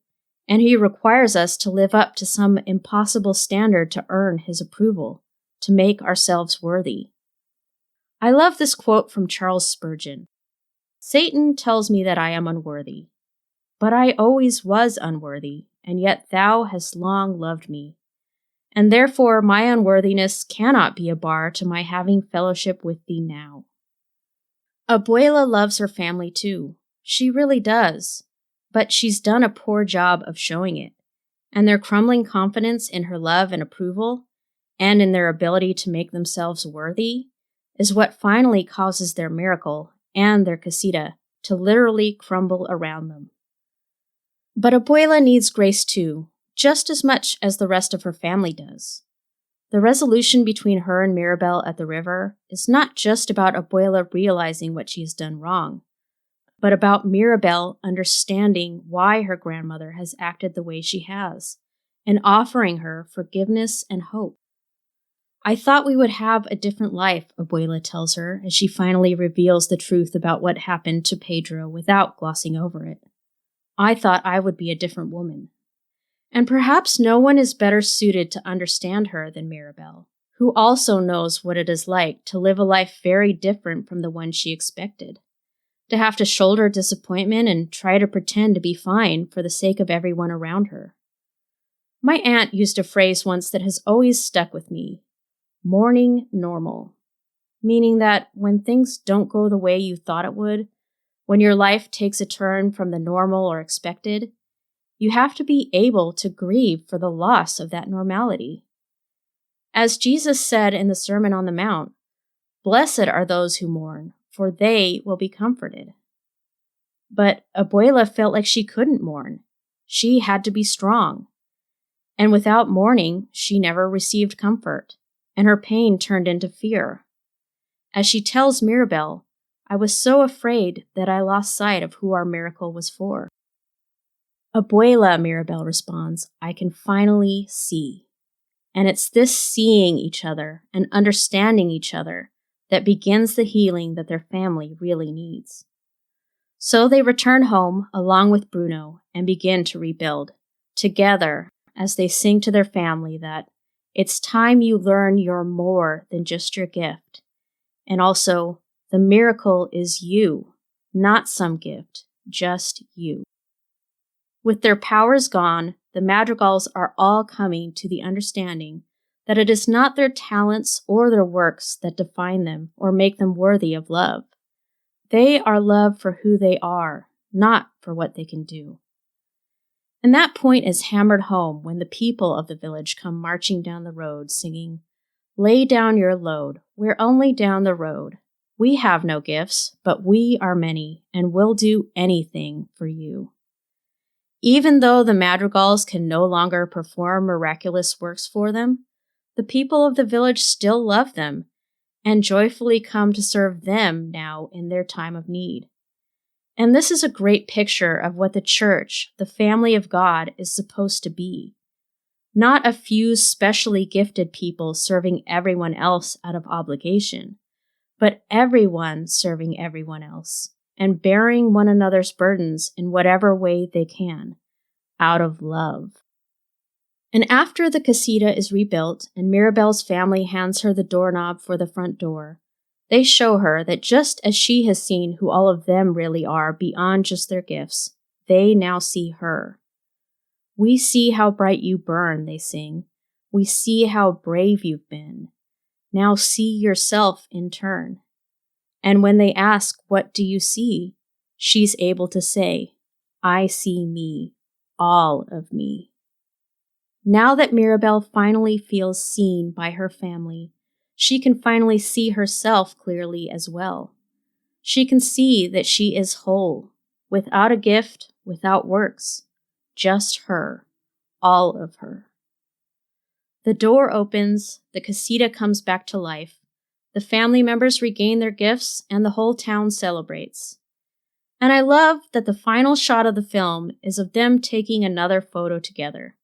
and He requires us to live up to some impossible standard to earn His approval, to make ourselves worthy. I love this quote from Charles Spurgeon. Satan tells me that I am unworthy, but I always was unworthy, and yet thou hast long loved me. And therefore my unworthiness cannot be a bar to my having fellowship with thee now. Abuela loves her family too. She really does. But she's done a poor job of showing it. And their crumbling confidence in her love and approval, and in their ability to make themselves worthy, is what finally causes their miracle and their casita to literally crumble around them. But Abuela needs grace too, just as much as the rest of her family does. The resolution between her and Mirabel at the river is not just about Abuela realizing what she has done wrong, but about Mirabel understanding why her grandmother has acted the way she has, and offering her forgiveness and hope. I thought we would have a different life, Abuela tells her, as she finally reveals the truth about what happened to Pedro without glossing over it. I thought I would be a different woman. And perhaps no one is better suited to understand her than Mirabel, who also knows what it is like to live a life very different from the one she expected, to have to shoulder disappointment and try to pretend to be fine for the sake of everyone around her. My aunt used a phrase once that has always stuck with me, mourning normal, meaning that when things don't go the way you thought it would, when your life takes a turn from the normal or expected, you have to be able to grieve for the loss of that normality. As Jesus said in the Sermon on the Mount, "Blessed are those who mourn, for they will be comforted." But Abuela felt like she couldn't mourn. She had to be strong. And without mourning, she never received comfort, and her pain turned into fear. As she tells Mirabel, "I was so afraid that I lost sight of who our miracle was for." "Abuela," Mirabel responds, "I can finally see." And it's this seeing each other and understanding each other that begins the healing that their family really needs. So they return home along with Bruno and begin to rebuild, together, as they sing to their family that it's time you learn you're more than just your gift. And also, the miracle is you, not some gift, just you. With their powers gone, the Madrigals are all coming to the understanding that it is not their talents or their works that define them or make them worthy of love. They are loved for who they are, not for what they can do. And that point is hammered home when the people of the village come marching down the road singing, "Lay down your load, we're only down the road. We have no gifts, but we are many, and we'll do anything for you." Even though the Madrigals can no longer perform miraculous works for them, the people of the village still love them and joyfully come to serve them now in their time of need. And this is a great picture of what the church, the family of God, is supposed to be. Not a few specially gifted people serving everyone else out of obligation, but everyone serving everyone else and bearing one another's burdens in whatever way they can, out of love. And after the casita is rebuilt and Mirabel's family hands her the doorknob for the front door, they show her that just as she has seen who all of them really are beyond just their gifts, they now see her. "We see how bright you burn," they sing. "We see how brave you've been. Now see yourself in turn." And when they ask, "What do you see?" she's able to say, "I see me, all of me." Now that Mirabel finally feels seen by her family, she can finally see herself clearly as well. She can see that she is whole, without a gift, without works, just her, all of her. The door opens, the casita comes back to life, the family members regain their gifts, and the whole town celebrates. And I love that the final shot of the film is of them taking another photo together,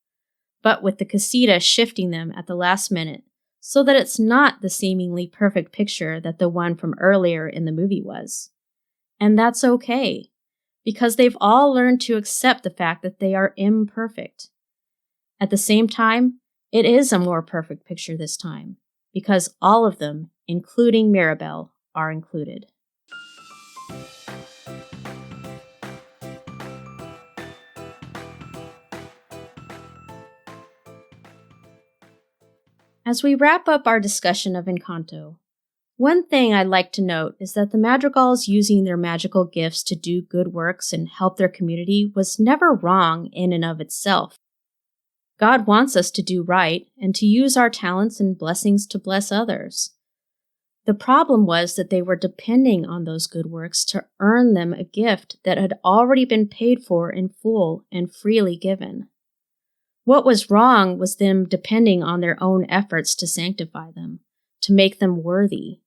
but with the casita shifting them at the last minute, so that it's not the seemingly perfect picture that the one from earlier in the movie was. And that's okay, because they've all learned to accept the fact that they are imperfect. At the same time, it is a more perfect picture this time, because all of them, including Mirabel, are included. As we wrap up our discussion of Encanto, one thing I'd like to note is that the Madrigals using their magical gifts to do good works and help their community was never wrong in and of itself. God wants us to do right and to use our talents and blessings to bless others. The problem was that they were depending on those good works to earn them a gift that had already been paid for in full and freely given. What was wrong was them depending on their own efforts to sanctify them, to make them worthy,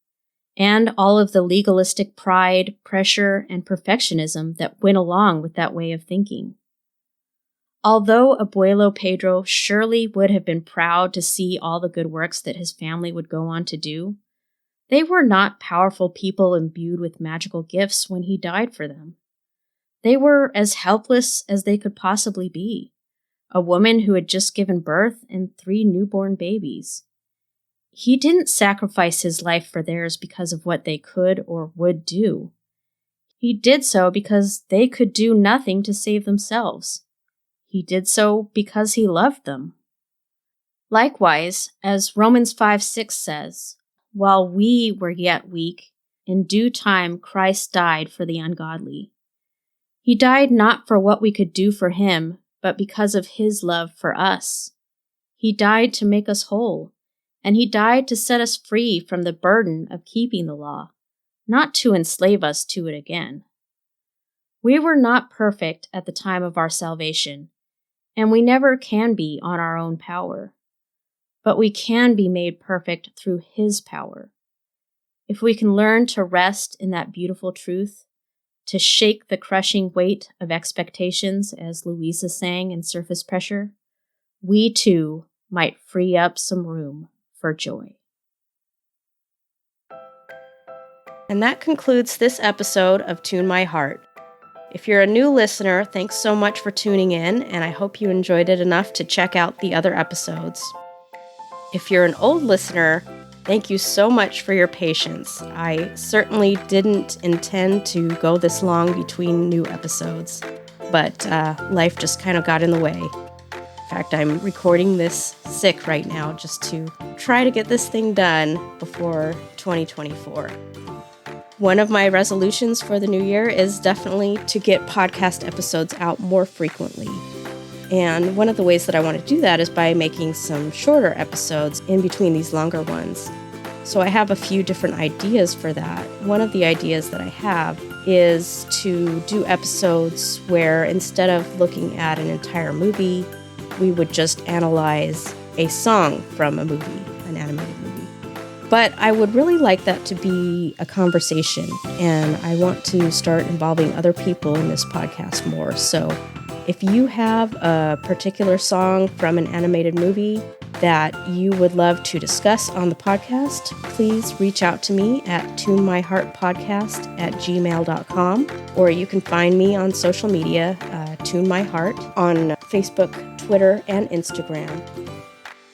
and all of the legalistic pride, pressure, and perfectionism that went along with that way of thinking. Although Abuelo Pedro surely would have been proud to see all the good works that his family would go on to do, they were not powerful people imbued with magical gifts when he died for them. They were as helpless as they could possibly be, a woman who had just given birth and 3 newborn babies. He didn't sacrifice his life for theirs because of what they could or would do. He did so because they could do nothing to save themselves. He did so because he loved them. Likewise, as Romans 5:6 says, while we were yet weak, in due time Christ died for the ungodly. He died not for what we could do for him, but because of his love for us. He died to make us whole, and he died to set us free from the burden of keeping the law, not to enslave us to it again. We were not perfect at the time of our salvation, and we never can be on our own power. But we can be made perfect through his power. If we can learn to rest in that beautiful truth, to shake the crushing weight of expectations, as Louisa sang in Surface Pressure, we too might free up some room for joy. And that concludes this episode of Toon My Heart. If you're a new listener, thanks so much for tuning in, and I hope you enjoyed it enough to check out the other episodes. If you're an old listener, thank you so much for your patience. I certainly didn't intend to go this long between new episodes, but life just kind of got in the way. In fact, I'm recording this sick right now just to try to get this thing done before 2024. One of my resolutions for the new year is definitely to get podcast episodes out more frequently. And one of the ways that I want to do that is by making some shorter episodes in between these longer ones. So I have a few different ideas for that. One of the ideas that I have is to do episodes where instead of looking at an entire movie, we would just analyze a song from a movie, an animated movie. But I would really like that to be a conversation, and I want to start involving other people in this podcast more. So if you have a particular song from an animated movie that you would love to discuss on the podcast, please reach out to me at toonmyheartpodcast@gmail.com, or you can find me on social media, Toon My Heart, on Facebook, Twitter, and Instagram.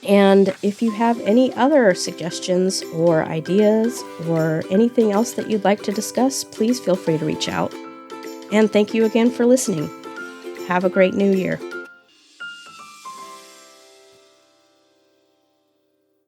And if you have any other suggestions or ideas or anything else that you'd like to discuss, please feel free to reach out. And thank you again for listening. Have a great new year.